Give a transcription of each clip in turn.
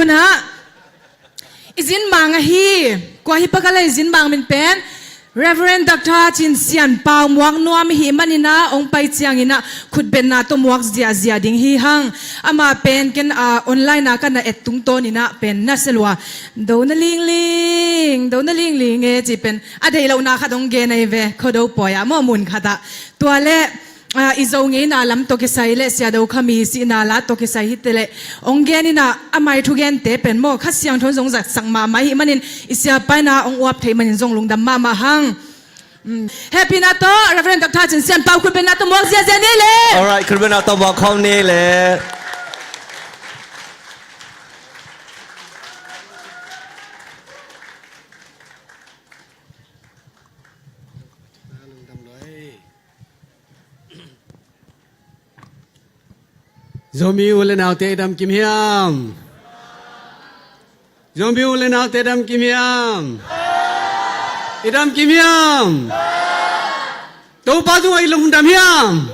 na izin bang hi kwa hi pakala izin bang min pen Reverend Dr. Chin Sian Pao muak nuam hi manina ong pai chiang ina khut ben na to muak zia ding hi hang ama pen ken online na kana etung to ni na pen na selwa do na ling e chi pen adei lo na kha dong ge nei ve khodo poya mo mun khata tuale izonge na lam to ke sai le sia do khami si na la to ke sai hitele ongge ni na amai thu gen te pen mo kha siang thon jong jak sang ma mai manin isia pa na ong wap thei manin jong lung dam ma hang happy na to Reverend Dr. Chin Sian Pao khut ben na to mo zia ni le all right คุณเป็นเอาตัวบอกเขานี่แหละZombie ulen out edam kim hiam. Zombie ulen out edam kim hiam. Edam kim hiam. Tau pa tu ai lung dam hiam.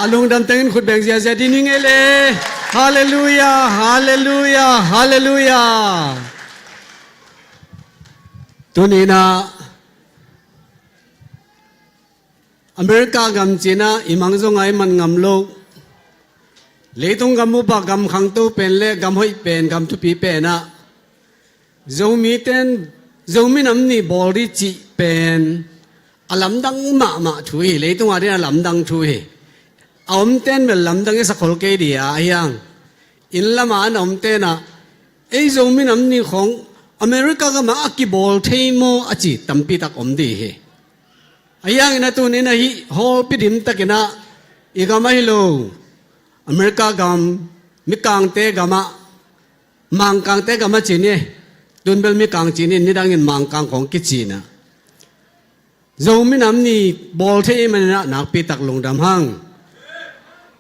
Alung dam tengin khut beng zia dining ele. Hallelujah, hallelujah, hallelujah. Tunina America gam China imang zong ai man ngam lo leitung gam mu ba gam khang tu pen le gam hoi pen gam tu pi pen na zomi nam ni bol ri chi pen alam dang ma thui leitung ari alam dang thui om ten bel lam dang sa khol ke dia yang in lama an om ten na ei zomi nam ni khong America ga ma aki bol thei mo achi tampi tak om di he ayang ina tu ni na hi hol pi dim takina igamai lo America gam mikang te gama mangkang te gama chini dunbel mikang chini nidangin mangkang kong kichina zomi namni bol the manina nakpi tak lungdam hang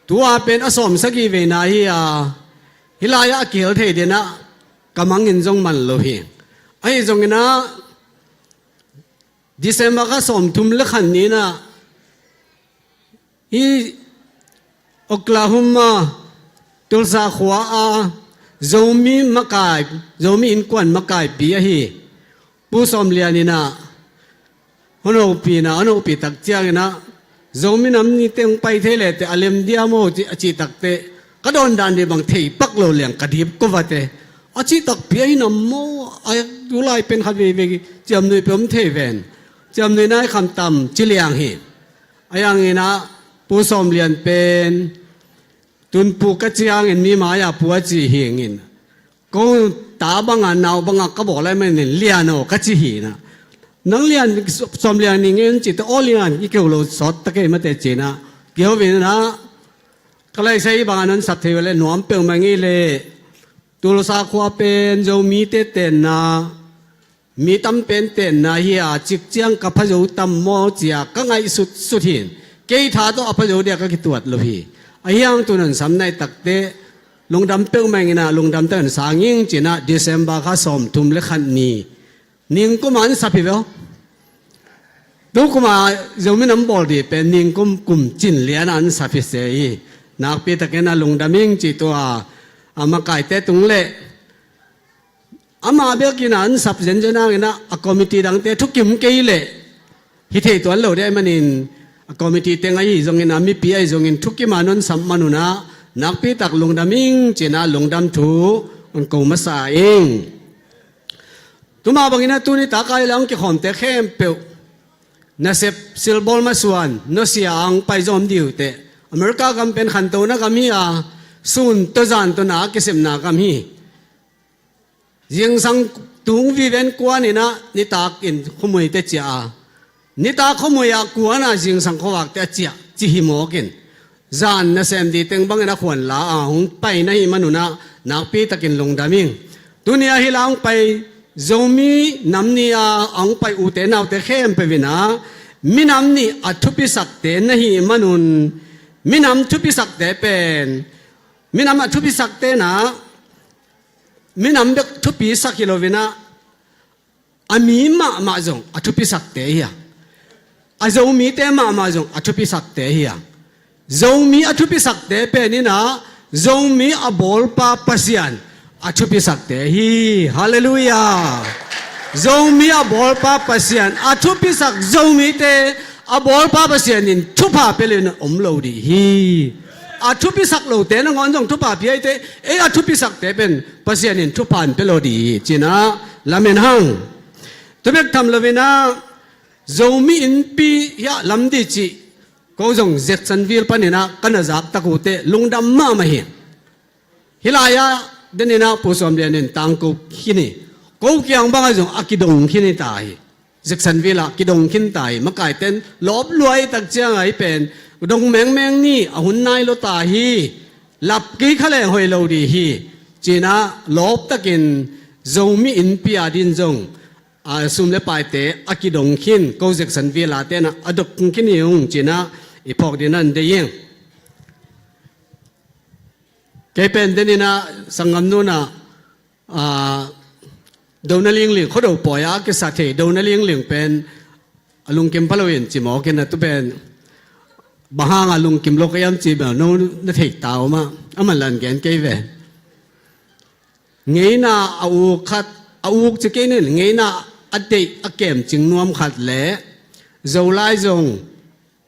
tua pen asom sagi ve na hi a hilaya kil the de na kamangin jong man lo hi ai jongina December ka som tum le khan ni na hi Oklahoma Tulsa khwa a zomi makai zomi in kwan makai pi a hi pu som lian ina hono pi tak chiang ina zomi nam ni teng pai the le te alem dia mo chi tak te ka don dan de bang thei pak lo leng ka dip ko wa te a chi tak pi ai nam mo ai du lai pen khat ve jam noi pom the ven jam noi nai kham tam chi liang hi ayang ina pu som lian pen tun pu ka chiang in mi ma ya pu chi hingin ko ta banga naw banga ka bo lai men liano ka chi hi na nang lian som lian ni ngin chi to olian i ke lo sot ta ke ma te chi na kyo vi na ka lai sai banga nan sat the le nuam pe ma ngi le tul sa khwa pen zo mi te ten na mi tam pen ten na hi a chik chiang ka pha zo tam mo chia ka ngai sut hin ke tha to apha jo dia ka ki tuat lo hi ayang tunan samnai takte lungdam pe mangina lungdam tan sanging china December kha som tum le khan ni ning ko man sapibo do kuma zomi nam bol di pe ning kum chin lian an sapi se yi nak pe takena lungdaming chi to ama kai te tung le ama be kinan sap jen jena ina a committee dang te thukim ke le hi the to lo de manin committee tengai zongin ami pi ai zongin thuki manon sam manuna nakpi tak lungdaming china lungdam thu on ko masa eng tuma bangina tuni takai lang ki khom te khem pe na sep silbol maswan no siang pai zom diu te America campaign khan to na kami a sun to zan to na kesem na kami jing sang tung vi ven kwan ina ni tak in khumui te cha nita khomoya kuana jing sang khowak te chia chi hi mokin zan na sem di teng bang na khwan la a hung pai na hi manuna nakpi takin lungdaming dunia hilang pai zomi namni a ang pai u te naw te khem pe vina minamni athupi sak te na hi manun minam thupi sak te pen minam athupi sak te na minam bek thupi sak hilovina ami ma jong athupi sak te ya a zomi te ma jong athupi sak te hiya zomi athupi sak te pe ni na zomi a bol pa pasian อาชุพิสักเตฮีฮาเลลูยาzomi a bol pa pasian a thu pisak zomi te a bol pa pasian in thu pa pelin omlo di hi a thu pisak lo te na ngon jong thu pa pi te e a thu pisak te ben pasian in thu pan pelo di china lamen hang to bek tham lovena zomi in pi ya lam di chi ko jong Jacksonville panina kana zak takute lungdam ma ma hi hilaya denina posom lianin tangko hini cố kiang bang azong akidong khini tai Jacksonville akidong khin tai makai ten lop luai tak chiang ai pen dong meng meng ni ahun nai lo ta hi lap ki khale hoi lo di hi china lop takin zomi in pia din zong a sum le pai te akidong khin ko Jacksonville la te na adok khin yung china ipok dinan de yeng ke pen denina sangam nu na đâu na liêng liêng khó đầu bỏ á cái sát thể đâu na liêng liêng pen alung kim palo yin chỉ mò cái na tu pen bahang alung kim lo cái em chỉ bảo nó thể tao mà ama lần cái về ngay na au chỉ cái này ngay na ade akem ching nuam khát lẽ dầu lai dòng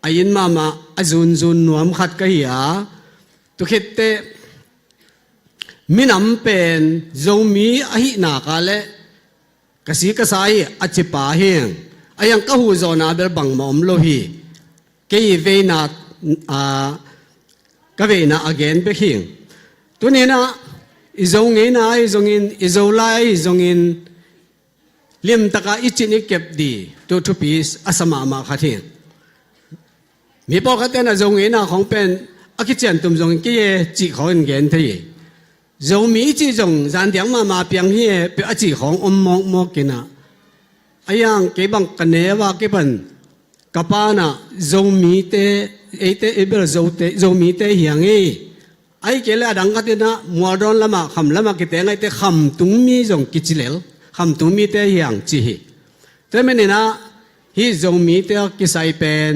ayin mama azun zun nuam khát cái à tu khét te minam pen zomi ahi na ka le kasi kasai achipa heng ayang kahu zona ber bang mom lo hi ke ve na ka ve na again be hing tunina izong nge na izong in izolai izong in lim taka ichin ikep di to two piece asama ma khathing mi po khaten na zong nge na khong pen akichen tum zong ke ye chi khon gen thei zomi chi zong zan diang ma piang hi pe a chi khong mok mok kina ayang ke bang kanewa ke ban kapana zomi te ete eber zomi te hiang e ai ke la dang ka te na modon lama kham lama ke te ngai te kham tung mi zong kichilel kham tung mi te hiang chi hi te menina hi zomi te ki sai pen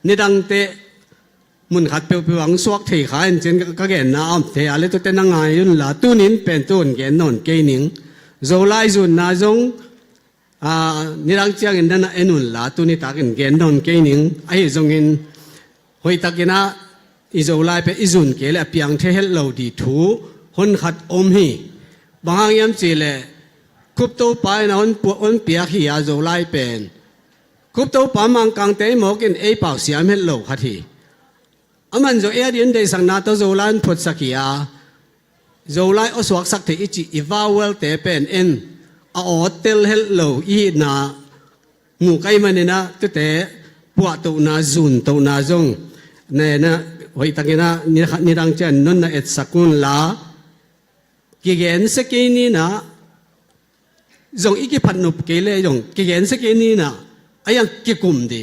ni dang te mun khat pe pe wang suak thei kha en chen ka gen na am the ale to te na ngai yun la tu nin pen tun gen non ke ning zo lai zun na zong ni rang chiang in na enun la tu ni takin gen non ke ning ai zong in hoi takina i zo lai pe izun ke le piang the hel lo di thu hon khat om hi bang yam chi le kup to pai na hon pu on pia hi ya zo lai pen kup to pa mang kang te mo kin e pau siam hel lo khat hi aman zo e din de sang na to zo lan phut sakia zo lai o swak sak the ichi iwawel te pen en a hotel hel lo i na ngu kai manina tu te puwa to na zun to na zong ne na hoi takina ni rang chen non na et sakun la ki gen se ke ni na zong iki phat nup ke le zong ki gen se ke ni na ayang ki kum di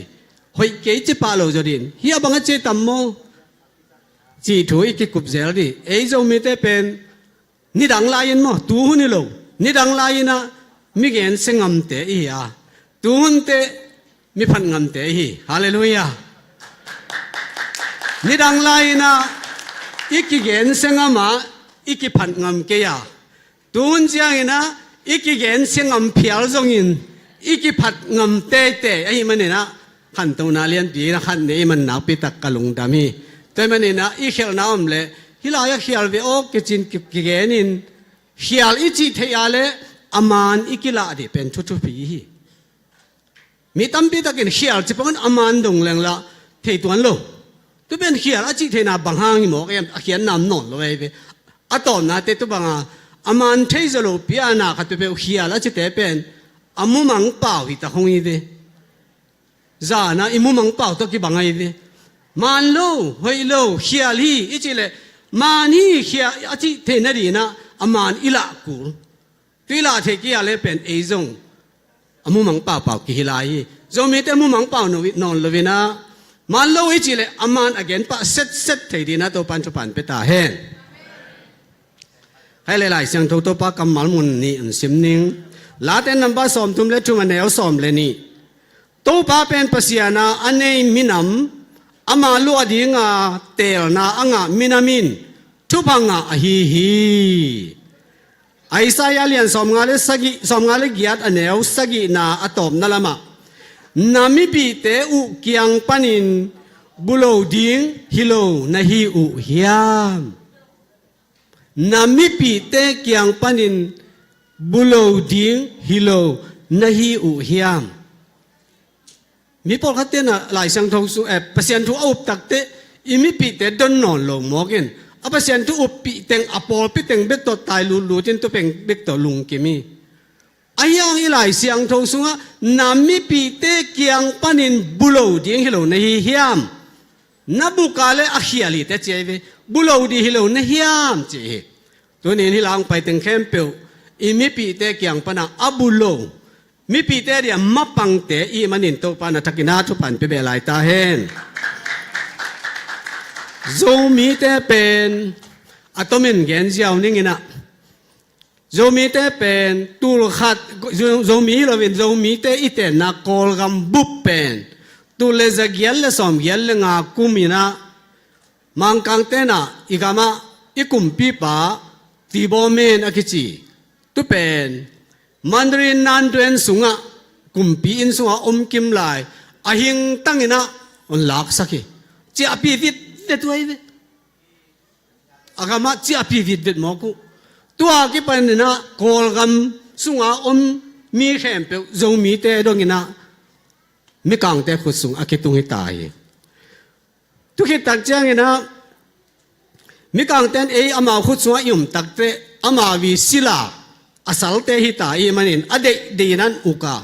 hoi ke chi pa lo zo din hi abang che tam mo chỉ thối cái cục dẻo đi ấy dâu mi té pen ni đằng lai mo tu hun lo ni đằng lai na mi gen se ngam te i ya tu hun te mi phan ngam te hi hallelujah ni đằng lai na iki gen se ngama iki phan ngam ke ya tu hun chiang ina iki gen se ngam phial zong in iki phat ngam te te ai man na khan to na lian pi na khan nei man na pi tak kalung damiแต่มันนี่นะอีเขียลน้ำเลยฮิลายเขียลวิโอกิจินกิเกนินเขียลอีจิเทียเลยอามานอีกิลาดิเป็นทุกๆปีมีตั้มปีตะกินเขียลจะเป็นอามานดงแรงละเทียตัวนั้นตัวเป็นเขียลอาจิเทียนาบางห้างหมอกเอ็มเขียนน้ำนอนเลยไปอะตอนนั้นเตตุบังอามานเทียจะโลปีอานาคัตเป็นเขียลอาจิเตเป็นอามุมังเป่าที่ตะหงอีเดจานะอิมุมังเป่าตัวกี่บังไงเดมันโลเฮยโลเขียลีอิจิเลมานี่เขียอาจิเทนดีนะอามันอิละกูตุลาเทกิอาเลเป็นเอซงอามุมังเป่าเป่ากิฮิลายจอมเมตมุมังเป่านนอนลวินะมันโลอิจิเลอามันอเกนปะเซตเทดีนะตัวปันจุปันเปตาเฮนให้หลายๆเสียงทุกตัวปากำมัลมุนนี่อันซิมนิงลาเตนนับบ้าสอมทุมเลทุมันแนวสอมเลนี่ตัวปาเป็นภาษานาอันนี้มินำอามาลัวดีงาเตลนาอ่างมินามินทุพังอาฮีฮี ไอซายาเลียนสอมงาเลสกิสอมงาเลกิยัดอันเนวสกินาอตอมนั่นละมานามิปีเตอุเกียงปันินบุโลดิงฮิโลนาฮิอุฮิยามนามิปีเตเกียงปันินบุโลดิงฮิโลนาฮิอุฮิยามมีพอขัดเตนะหลายสังทองสุเปอร์เซ็นต์ทุอุปตักเตอิมิปีเตดอนนอนลงมอกินเปอร์เซ็นต์ทุอุปปีเต็งอปอลปีเต็งเบ็ดตัวตายลูจินตัวเป็นเบ็ดตัวลุงกิมีอายังอีหลายเสียงทองสุงะนามิปีเตเกียงปันินบุโลดิงฮิโลนาฮิฮิยามนับบุกาเลอขียลิเตเจเวบุโลดีฮิโลนาฮิยามเจตัวนี้ที่ลางไปเต็งเข้มเปียวอิมิปีเตเกียงปนาอับุโลมีปีเตเดียมาปังเตอีมันนินโตปานาทักินาทุปันเปเบลายตาเฮนโซมีเตเป็นอะตอมินเกนเจียวนี่ไงนะโซมีเตเป็นตูลขัดโซมีเราเป็นโซมีเตอีเตนักกอลกัมบุปเป็นตูเลซเกียลเลสอมเกียลงาคุมินะมังกังเตนะอีกามาอีกุมปีปาตีบอเมนอากิจิตุเป็นมันเรียนนานเดือนสุงะกุมปีอินสุงะอมกิมลายอาหิงตั้งอินะอันลักสักทีเจ้าปีวิดเด็ดไว้เวอากามาเจ้าปีวิดเด็ดหมอกูตัวกี่ปันนี่นะกอลกัมสุงะอมมีแข่งเปล่าจงมีเตะดงอินะมีกังเตะขุดสุงอากิตุงให้ตายทุกเหตุตักเจ้าอินะมีกังเตะอามาขุดสุงยุ่มตักเตะอามาวิศิลาasal teh hita i manin ade dinan uka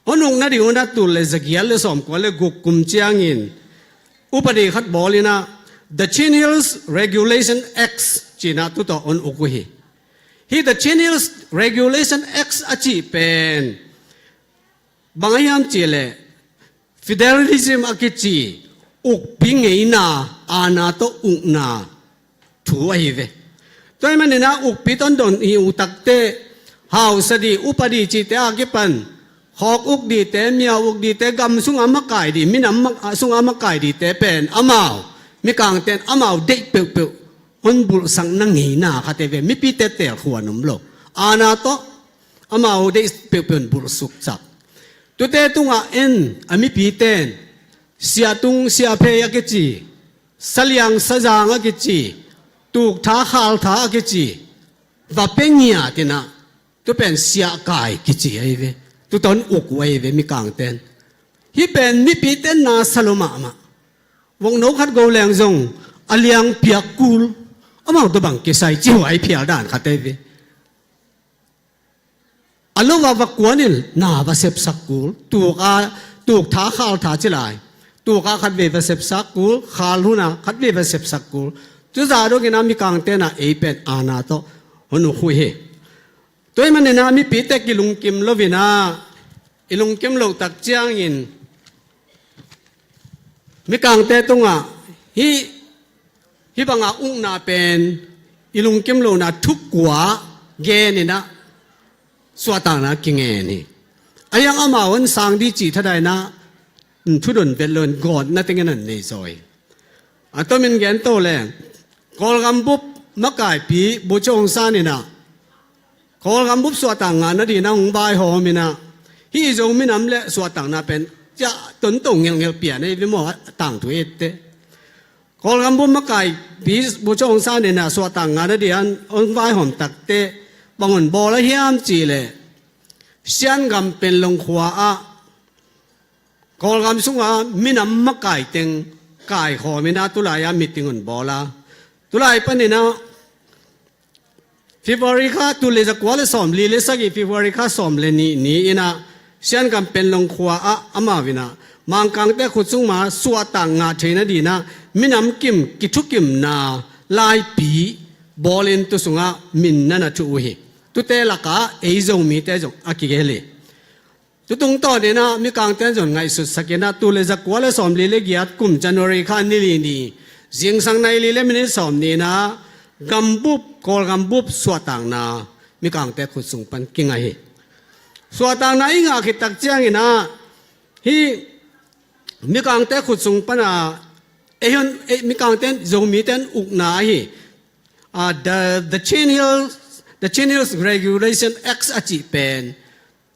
onung na diuna tul le zagial le som ko le gukum chiangin upade khat bolina the Chin Hills Regulation X china tu to on ukuhi hi the Chin Hills Regulation X achi pen bangayam chile federalism akichi uk pingeina ana to ungna thu ai ve toy manina uk piton don i utakte hào sa đi upadi chi te agipan hok uk di te mia uk di te gam sung amakai di minam sung amakai di te pen amao mi kang ten amao de pe pe on bul sang nang ngi na khate ve mi pi te te khuanum lo ana to amao de pe pe bul suk chak tu te tunga en ami pi ten sia tung sia phe ya ke chi salyang sajang a ke chi tuk tha khal tha a ke chi va pe nia te na tuเป็นเสียกายกิจไอเวtuตอนอุกไอเวมีกางเต้นฮิเป็นมีปีเต้นนาสโลมามาวงนกขัดโกแรงจงอเลียงเปียกกูลอามาตัวบังเกษายจิ๋วไอเพียด่านขัดเอเวอโลวาวักวนนิลนาบาเสพสักกูลตูกท้าข้าวท้าจิลายตูกาขัดเวบาเสพสักกูลข้าลุนะขัดเวบาเสพสักกูลจุดจารุกินามีกางเต้นนะเอเป็นอานาโตหนุคุยเฮตัวมันเนี่ยนะมีปีเตกิลุงกิมโลวินาอิลุงกิมโลตักเจียงอินมีกางเตตงอ่ะฮิบังอาอุ้งนาเป็นอิลุงกิมโลนาทุกกว่าเกนี่นะสวดต่างนะกิงเงนี่อายังอามาวันสังดีจีทัดได้นะทุดนเป็นเลินกอดนั่นติงนั่นในซอยอ่ะตัวมันแกนโตแรงกอลกำบุบมักไก่ปีบุจงซานี่นะขอคำบุบสวดต่างงานนั่นดีนะหงบายหอมินะฮิโซมินำเละสวดต่างน่ะเป็นจะต้นตงเงี้ยเปลี่ยนในวิมอต่างตัวเอเตขอคำบุบมาไก่ปีบุจงซาเนี่ยนะสวดต่างงานนั่นดีอันหงบายหอมตักเตบางคนบอละเฮียมจีเลยเสียนกำเป็นลงขวาอะขอคำสุงอ่ะมินำมาไก่เต็งไก่ขอมินะตุลายามิติงคนบอละตุลายปนี่นะฟิวาริคาตุเลจะกว่าเลยสอมลีเลสกี้ฟิวาริคาสอมเลนี่อินะเช่นกันเป็นลงขวาอามาวินะมังกังแต่ขุดซุงมาสวดต่างงาเทนดีนะมินำกิมกิทุกิมนาลายปีบอลเลนตุสุงะมินนั่นจูเฮตุเตลักะเอจงมีเตจงอากิเกเลตุตรงต่อเดนะมีกังเตจงไงสุดสักนะตุเลจะกว่าเลยสอมลีเลกิยัดกุมจันวริคานิลีนีเสียงสังในลีเลมินิสอมนี่นะกำบุบกอลกำบุบสวดต่างนามีกางแต่ขุดสุงปันกิงไงสวดต่างนาอีกอ่ะคิดตักเจียงอีนะฮีมีกางแต่ขุดสุงปันมีกางแต่จงมีแต่อุกนาฮีthe Chin Hills the Chinese Regulation Act อจิเป็น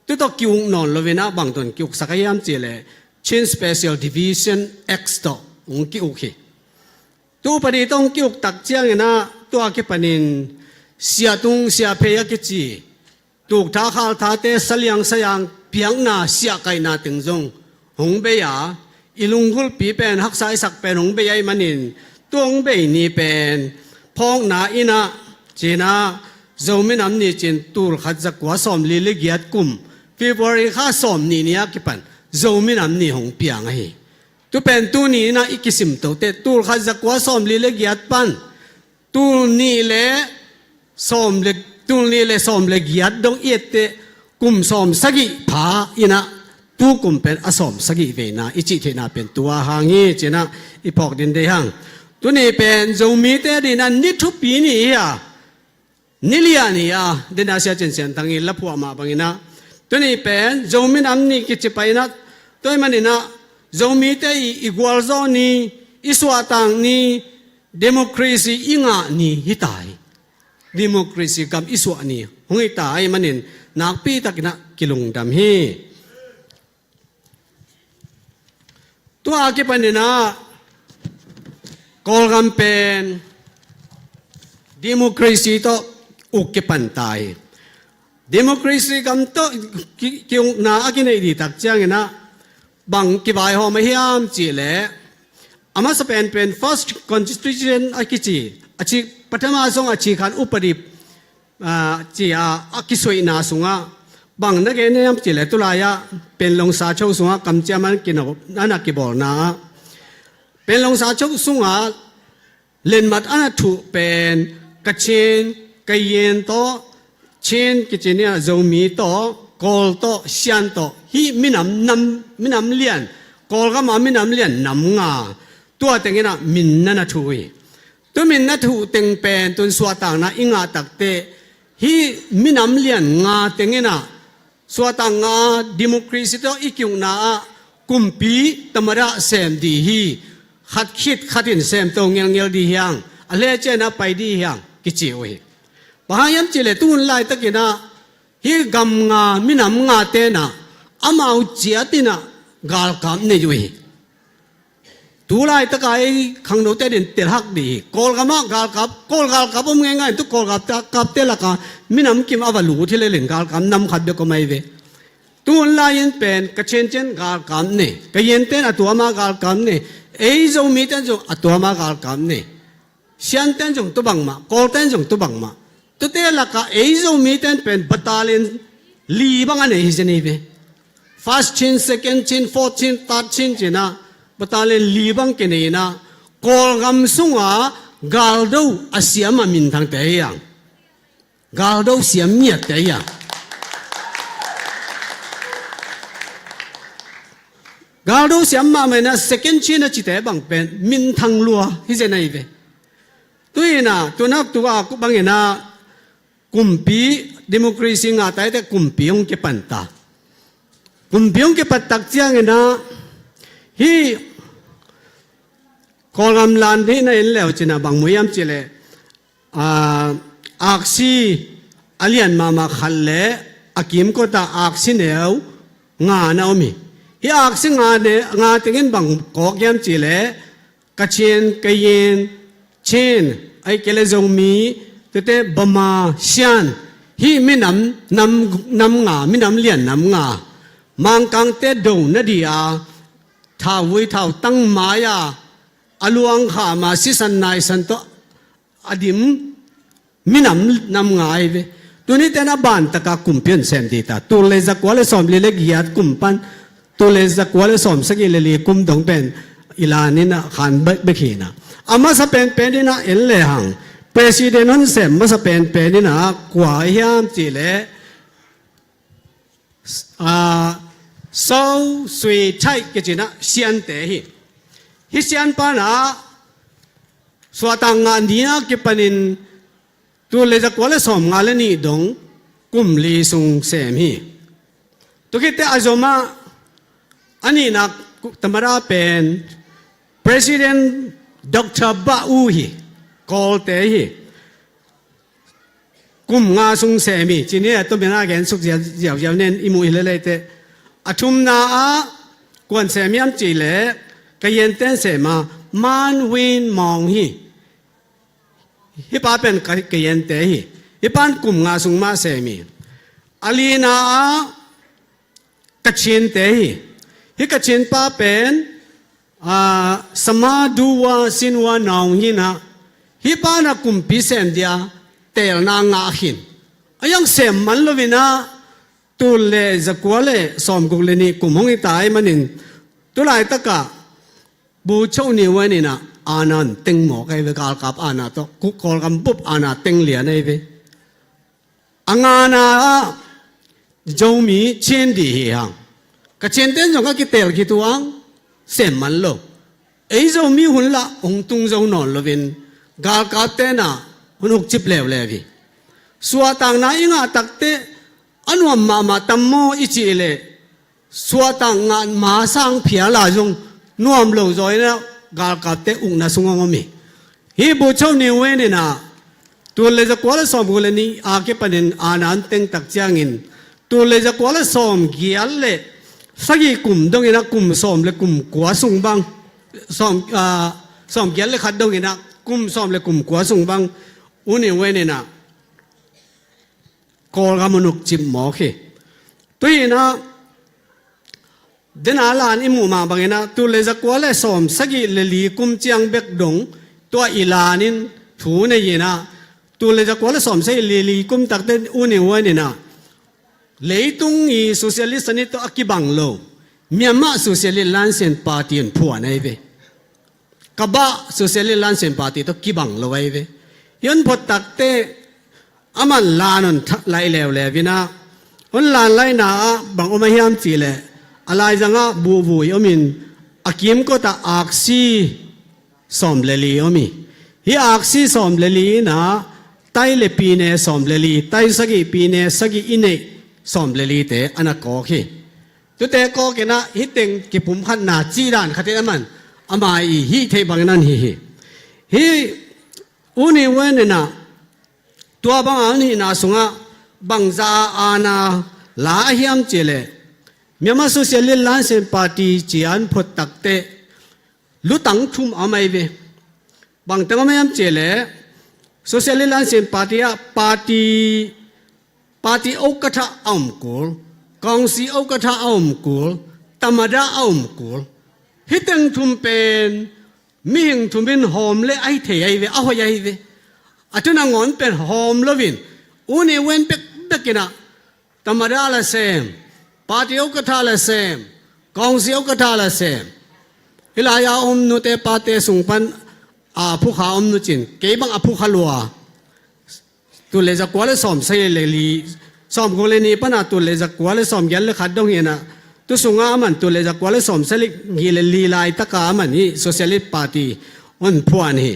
ตัวต้องกิวนอนลเวนะบางตนกิวสักยามเจเล Chin Special Division Act ต่อองกิวขี้ตัวปฏิต้องกิวตักเจียงนะตัวกิปนินเสียตุงเสียเพยกิจีถูกท้าข้าวท้าเตะสลียงสยางเพียงนาเสียไก่นาตึงจงหงเบียอีลุงกุลปีเป็นฮักษาสักเป็นหงเบียมันนินตัวหงเบียนี่เป็นพองนาอินะจีน่าจะไม่นำนี่จีนตูร์ขัดจักว่าสอมลิลิกิยัดกุมฟีบริข้าสอมนี่เนี่ยกิปันจะไม่นำนี่หงเปียงไงตัวเป็นตัวนี้นะอีกิสิมตัวเตตูร์ขัดจักว่าสอมลิลิกิยัดปันตัวนี้เละสอมเล็กตัวนี้เละสอมเล็กยัดดงเอียดเตกุมสอมสกิผาอินะตัวกุมเป็นอสอมสกิเวนะอิจิเทนะเป็นตัวหางงี้จีน่าอีพอกดินเดียงตัวนี้เป็นจะมีแต่ดินันนิทุปีนี่อ่ะนิลิยานี่อ่ะเดินอาเซียนเซนตั้งอินละพัวมาบังอินะตัวนี้เป็นจะมีน้ำนี่กิจไปนะตัวมันนี่นะจะมีแต่อีกวอลโซนี่อิสวาตังนี่เดโมครีซีอิงะนี่ฮิตายเดโมครีซีกับอิสวานี่หงฮิตายมันนี่นักปีตักนะกิลุงดำฮีตัวอากิปันนี่นะกอลกัมเป็นเดโมครีซีโตอุกเก็ปันตายเดโมครีซีกัมโตกิวนาอากินไอดีตักเจียงนะบังกิบายหอมเฮียมจีเล่อามาสเปนเป็น first constitution อากิจีอาชิปัทมาสงอาชิขันอุปดิบจีอากิสวยนาสุงะบังนักเรียนจีเล่ตุลายะเป็นลงสาชาวสุงะกำเจียมันกินนันนักกิบอลนาเป็นลงสาชกสุงาเล่นมัดอันถูเป็นกระเชนกระเย็นโตเชนกิจเนี่ยจะมีโตกอลโตเชียนโตฮีมินำเลียนกอลก็มามินำเลียนนำงาตัวเต็งนะมินนั่นถูยตัวมินนั่นถูเต็งเป็นตัวสวดต่างนะอิงาตักเตฮีมินำเลียนงาเต็งนะสวดต่างงาดิโมครีซีโตอีกิวนากุมปีตมระเซมดีฮีขัดคิดขัดินเซมตรงเงี้ยดีเฮียงอะไรเจนะไปดีเฮียงกิจิโอเฮบางอย่างจิเลตุนไล่ตะกินะฮีกำงามินำงาเตนะอามาอุจยตินะกาลกามเนี่ยอยู่เฮตัวไล่ตะกายขังโนเตดินเตหักดีกอลกามากาลกับกอลกาลกับผมง่ายๆทุกกอลกับตะกับเตละกามินำกิมอวลูที่เล่นกาลกามนำขัดเบก็ไม่เวตัวไล่ยันเป็นกระเชนเชนกาลกามเนี่ยกระเย็นเตนตัวมากาลกามเนี่ยเอ้ยจะมีแต่จงตัวมากาลกามเนี่ยเชียนแต่จงตัวบังมากอลแต่จงตัวบังมาตัวเตละกาเอ้ยจะมีแต่เป็นบัตตาเลนลีบังอันนี้จะนี่เว้ first chin second chin fourth chin third chin จีน่ะบัตตาเลนลีบังกันนี่นะกอลกามสุงากาลดูอาเซียมามินทางเตียงกาลดูเสียมเมียเตียงกาดูเสียมมาไม่นะ second chin นะจิตเตบังเป็นมินทางลัวที่จะไหนเว้ตัวน่ะตัวนักตัวกูบังเงินะกุมปีดิโมครีซีงาแต่แต่กุมปีองเก็ปันตากุมปีองเก็ปันตักเจียงเงินะฮีกอลำลานที่นั่นแล้วจีน่ะบางมวยมจีเลอักซีอเลียนมาขันเล่อากิมก็ตาอักซีเนวงาเนามีฮีอักซีงาเนงาติงินบางกอกยมจีเลกระเชนกระเย็นเช่นไอ้เกลจงมีตัวเตบมาเชียนฮีไม่นำงาไม่นำเลียนนำงามังกังเตดงนาดีอาท้าวิท้าตั้งมายาอลวงขามาสิสันนายสันโตอดิมไม่นำงาเวตัวนี้แต่น่าบ้านตะกากุมเพียนเซนดีตาตัวเลจักวาเลสอมเลเล็กยาดกุมปันตัวเลจักวาเลสอมสกิเลลีกุมดงเป็นอิลานินะขันเบขีนะอามาสเปนเป็นนี่นะเอลเลหังประธานนั้นเสมมาสเปนเป็นนี่นะกว่าเฮียมจีเลสาวสวยใช่กิจนะเซียนเตหิฮิเซียนปานะสวตังงานดีนะกิปนินตัวเลจักวาเลสอมงาเลนี่ดงกุมลีซุงเสมหิตัวคิดแต่อาจมาอันนี้นะธรรมดาเป็น President Dr. Bauhi called he กุมงาสุงเสมีจีนี่ตัวเป็นอาแกนสุกเจียวเน้นอิมุยเลยเตอชุมนาอากวนเสมีอันจีเล่กเย็นเต้นเสมามันวินมองฮิปาเป็นกเย็นเตฮิปันกุมงาสุงมาเสมีอลีนาอากชินเตฮิกชินป้าเป็นสมาดูวาสินวานองหินะฮิปานักุมพิเศษเดียเตลนางาหินยังเสมมันลวินะตุเลจะกัวเลสอมกุเลนี่กุมหงอิตายมันนินตุลายตะกะบูชาวนี่วันนี่นะอานันติงหมอกไอ้เวกาลกับอานาโตกุกอลกันปุ๊บอานาติงเหลียนไอ้เวอังอานาจงมีเช่นดีฮังก็เช่นเต้นจงก็กิเตลกิตัวงเสมมันโลไอ้จงมีหุ่นละองตุงจงนอนลวินกาลกับเตน่ะหุ่นหกจิบเลวเลวีสัวต่างนาอิงาตักเตอันว่ามาตัมโมอิจิเลสัวต่างงานมาสร้างเพียลาจงนวมโลจอยนะกาลกับเตอุงนาสุงงมีฮีบูชาวนิเวนี่นะตัวเลจะกว่าละสอมกุเลนี่อาเก็ปนินอานันเต็งตักจางอินตัวเลจะกว่าละสอมเกียลเลสักกี่กลุ่มดงอินะกลุ่มสอมเลกลุ่มกัวสุงบังสอมเกียลเลขัดดงอินะกลุ่มสอมเลกลุ่มกัวสุงบังอุนิเวนี่นะกอลกามุนุกจิมหมอเคตัวนี้นะเดินอาลานอิมูมาบางนะตัวเลจะกว่าเลยสอมสักกี่เลลีกุมเจียงเบกดงตัวอีลานินถูในยีนะตัวเลจะกว่าเลยสอมสักเลลีกุมตักเดินอุนิเวนี่นะเลยตุงอีโซเชียลิสต์นี่ตัวอักบังโลเมียมาโซเชียลิสต์ลันเซนปาร์ตี้นผัวในเวกบ้าโซเชียลิสต์ลันเซนปาร์ตี้ตัวกิบังโลไว้เวยันพอตักเตอามันลานันไล่เลวเลวินะอันลานไล่นาบางอมาฮิมจีเลอะไรจังอ่ะบูยอมินอากิมก็ตาอักซีสอมเลลีอมิฮีอักซีสอมเลลีนะไตเลปีเนสอมเลลีไตสกีปีเนสกีอินเนสอมเลลีเตอันนักก็คีตัวเตะก็แกนะฮิตเต็งกิปุ่มขันนาจีดานขัดเตะมันอามาอีฮีเทบังนั้นฮีอุนิเวนนะตัวบางอันนี้น่าสงะบางจาอาณาลาฮิมเจเลเมียมาโซเชียลิสต์ลันเซนปาร์ตี้จีอันพดตักเตลุตังทุมอาไม่เวบางแต่ก็ไม่ยอมเจเลโซเชียลิสต์ลันเซนปาร์ตี้ปาร์ตี้โอกระอัมกูลกองสีโอกระอัมกูลธรรมดาอัมกูลฮิตังทุมเป็นมิงทุมเป็นหอมเลไอเทไอเวเอาไอเวอาทุนังอนเป็นหอมลวินอุนิเวนเป็กเบกินะธรรมดาละเซมปาร์ตี้โอกระทาละเซมกองสีโอกระทาละเซมฮิลายาอมนุเตปาเตสุงปันผู้ขาอมนุจินเก็บังผู้ขาลัวตัวเลจะกว่าเลยสอมเซเลลีสอมกุเลนีปนะตัวเลจะกว่าเลยสอมยันเลยขัดดงเฮนะตัวสุงอามันตัวเลจะกว่าเลยสอมเซลิกิเลลีไลตะกามันนี่โซเชียลิสต์ปาร์ตี้อันพวกนี้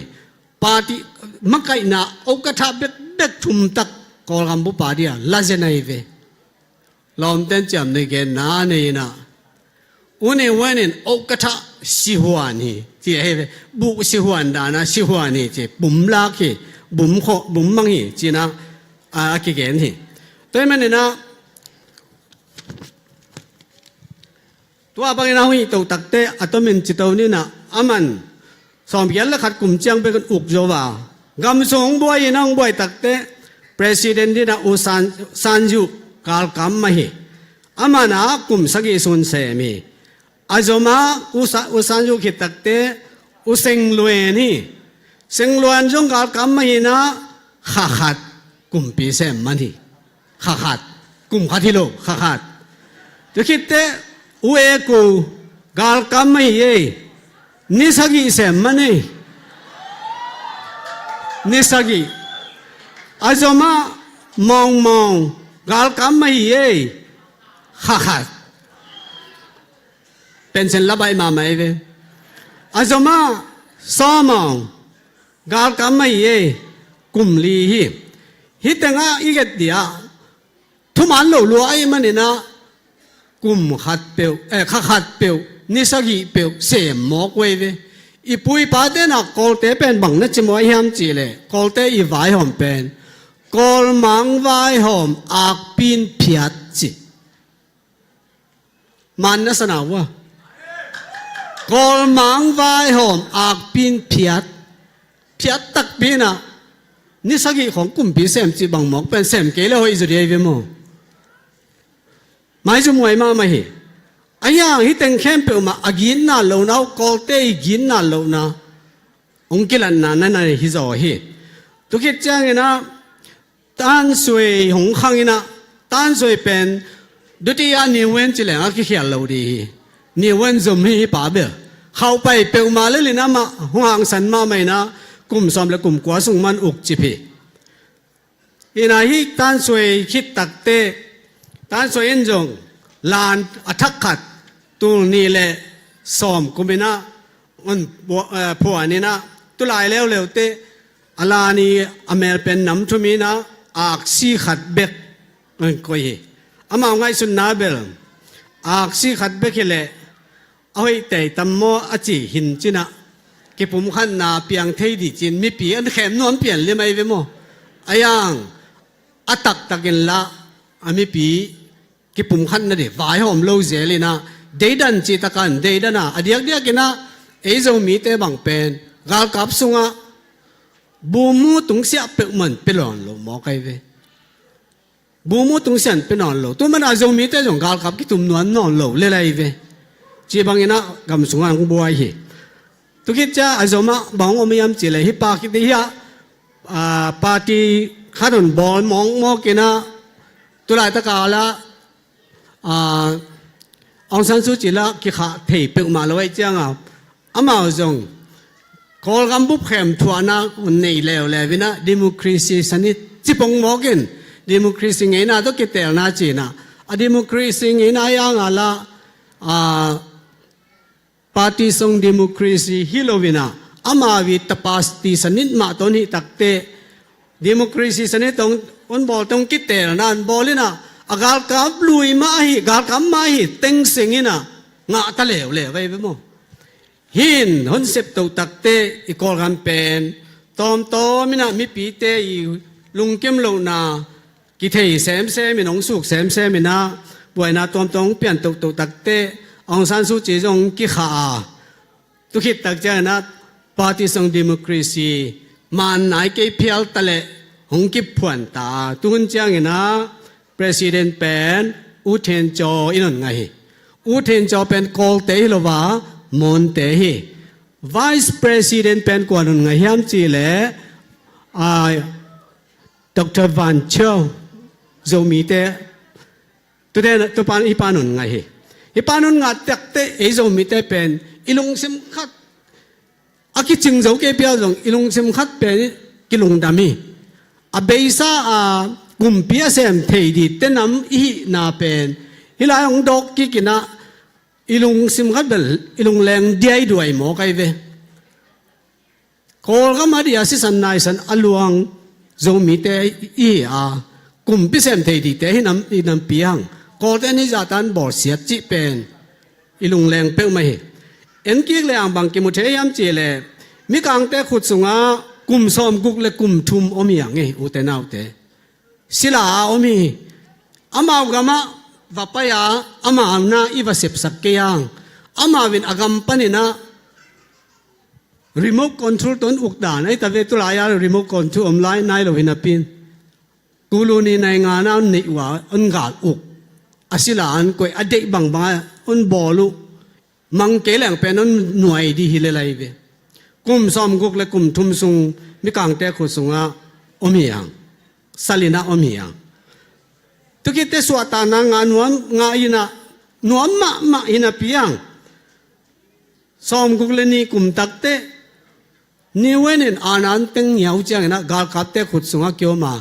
ปาร์ตี้มักไก่นาโอกระทาเบ็ดทุ่มตักกอลกัมบุปาร์ตี้ลาเจนัยเวลอมเต้นจำในแกนาเนี่ยนะอุเนวันนี้โอกระทาสิหัวนี่เจ้าเวบุสิหัวดานะสิหัวนี่เจ้าบุ๋มลากเหบุ๋มขอบุ๋มมังเหจีนะเกี่ยนเหตัวมันเนี่ยนะตัวบางอย่างหุ่ยตัวตักเตะอัตมินจิตตัวนี้นะอามันสอมยันละขัดกลุ่มเจียงไปกันอุกโจวากำสงบวยนั่งบวยตักเตะประธานนี่นะอุสันยุกาลกำมาเหอามานะกลุ่มสกิสุนเสมีอาจมาอุสันยุขิตักเตะอุเซงลวยนี่เซงลวนจงกาลกำมาเหนะขัดกลุ่มปีเสมมันที่ขัดกลุ่มขัดที่โลขัดจะคิดเตะอุเอกูกาลกำมาเหนิสกิเสมมันนี่นิสกิอาจมามองกาลกำไม่เย่ขัดเป็นเส้นละใบมาไหมเวอาจมาซ้อมองกาลกำไม่เย่กุมลีฮิตงะอีกเดียทุมันโลลัวไอ้มันนี่นะกุมขัดเปียวขัดเปียวนิสกิเปียวเสียมหมอกเวอีปุยปาเดนะกอลเตเป็นบังนัดจมวยยามจีเลยกอลเตอีไว้หอมเป็น กอลมังไว้หอมอักปินเพียดจิมันนะสนาวะกอลมังไว้หอมอักปินเพียดตักปีน่ะนี่สักกี่ของกลุ่มปีเซมจีบังหมอกเป็นเซมเกล้ออิสุเดียเวโมไม่จะมวยมาไม่เห็นไอ้ยังฮิตเต็งเข้มเปล่ามาอากินน่าโลนะกอลเตยกินน่าโลนะองค์กิลันน่ะนั่นน่ะฮิโซเฮตุกิจจังเงนะตันสวยหงขังเงนะตันสวยเป็นดุติยานิเวนจิเลงอากิเขียนโลดีนิเวนจมฮีป่าเบลเข้าไปเปล่ามาเลยนะมาหงสันมาไม่นะกลุ่มซ้อมและกลุ่มกว่าส่งมันอุกจิพีอินาฮิตันสวยคิดตักเตตันสวยเอ็นจงลานอัทักขัดตูนี่แหละซ้อมกุมินะมันผัวนี่นะตุลายแล้วเร็วเตอลานีอเมริเป็นน้ำทุมีนะอักซีขัดเบกมันก็เฮอามาไงสุนนาเบลอักซีขัดเบกเลยเอาไว้แต่ตัมโมอจิหินจินะกิปุมขันนาเปียงเทดีจินมีปีอันแขมนวลเปลี่ยนเลยไหมเวโมอายังอัตักตักินละอามีปีกิปุมขันนั่นเดวายหอมโลเจลินะเดดันจิตกันเดดันนะอดียกเดียกินะเอโซมีเตบังเป็นกาลกับสุงะบูมูตุงเสียเปิดมันเป็นหลอนโลมอไกเวบูมูตุงเสียเป็นหลอนโลตัวมันอาโซมีเตจงกาลกับกิตุมนวลนอนโลเลยไรเวจีบังยินะกำสุงะงบัวเฮตุกิจจะอาโซมาบังอมยามจิเลยฮิปาคิดยาปาร์ตี้ขัดนบอลมองมอกินะตุลาตะกาละองซันซูจิละกิขาเทเปิกมาเลยจังอ่ะอามาจงกอลกำบุบเข็มทัวนาคนในเลวเลยวินะดิโมครีซีสันนิจิปงมอกินดิโมครีซีไงนะต้องกิเตลนาจีนะดิโมครีซีไงนะยังอ่ะละปาร์ตี้ทรงดิโมครีซีฮิโลวินะอามาวิตปาสตีสันนิมาตอนนี้ตักเตดิโมครีซีสันนิตรงอนบอลตรงกิเตลนั่นบอลนี่นะอากาศกับลุยมาฮีกาลกับมาฮีเต็งเสียงนี่นะงาตะเลวเลยไปไปโมหินหนเสพตัวตักเตอีกอลกันเป็นตอมโตมินะมีปีเตอีลุงเก็มลงนากิเทยแซมเซมิน้องสุกแซมเซมินะบวยนาตอมตองเปลี่ยนตัวตักเตองซันซูจีจงกิขาตุคิดตักเจนะปาร์ตี้ทรงดิโมครีซีมันไหนเกี่ยวเพียลตะเลหงกิบผวนตาตุนเจ้าเงนะPresident เป็นอุเทนจออินนไงอุเทนจอเป็นโคลเตฮิโลวามอนเตฮิ Vice President เป็นกวนไงยามจีเลDr. Van Chau โจมีเตตัวเดนตัวปานอีปานุนไงอีปานุนงัดตักเตเอโจมีเตเป็นอีลงซิมขัดอากิจิงโจเกเปียจงอีลงซิมขัดเป็นกิลงดามีอาเบย์ซากลุ่มพิเศษเทดีเต้นน้ำอีนาเป็นฮิลายองดอกกิกินะอีลุงซิมขัดเบลอีลุงแรงเดียด้วยหมอไกเวโคลก็มาดีอาศิสันนายสันอลวงโจมีเตอีกลุ่มพิเศษเทดีเตให้น้ำเปียงโคลเตนิจาตันบอดเสียจิเป็นอีลุงแรงเป้าไม่เอ็นกิกเลยอ่างบางกิมุเทียมจีเลยมีกางเตขุดสุงากลุ่มซ้อมกุกและกลุ่มทุมอมีอย่างไงอุเตนาวเตศิลาอมีอามาวกามะวัปยาอามาอำนาอีวาเสพสักเกียงอามาวินอากำปนินะรีโมทคอนโทรลต้นอุกดานไอ้ตาเวตุลายารีโมทคอนโทรลอมไลน์นายโลวินาปินกูรูนี่ในงานนั้นนี่ว่าอันกาดอุกอาศิลาอันก็อเด็กบางอันบอลุมังเกลังเป็นอันหน่วยดีฮิเลไลเวกุมซ้อมกุกและกุมทุมซุงมีกางเตะขุดซุงอาอมียังสลินาอมียังตุกิเตสวตานางานวมงาอินะนวมมาอินะพิยังซ้อมกุกเลนี่กุมตักเตนิเวนินอานันเต็งเหนียวจังนะกาลกับเตขุดซุงอาเกี่ยวมา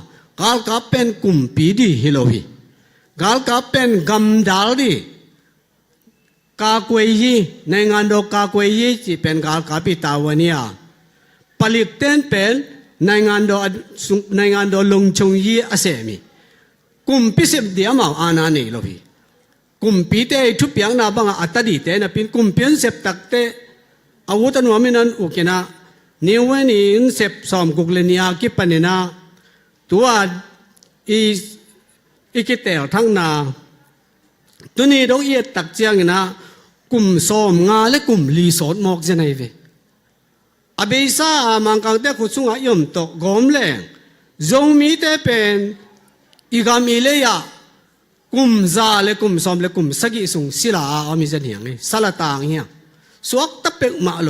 กาลกับเป็นกุมปีดีฮิโลวีกาลกับเป็นกำดาลดีกาควยยีในงานดอกกาควยยีที่เป็นกาลกับปิตาวเนียผลิตเต้นเป็นในงานดอกลงชงยีอาเซมีกุมพิเศษเดียมาอานานี่โลบีกุมปีเตทุบยังนาบังอัตดีเตนะเป็นกุมเพียนเสพตักเตอาวุธนวมินันอุกินะนิวเวนินเสพสอมกุกเลนียกิปนินะ ตัวอีกิเตลทั้งนาตัวนี้เราเอียดตักเจียงนะกลุ่มซ้อมงาและกลุ่มรีสอร์ทหมอกจะไหนเวอเบซ่ามังกังเตขุดสุงอยมตกกอมแรงจงมีแต่เป็นอีกามีเลยะกุมซาและกุมซอมและกุมสกิสุงศิลาอามิจันเหียงสลัดต่างเหียงสวกตะเป็กมาโล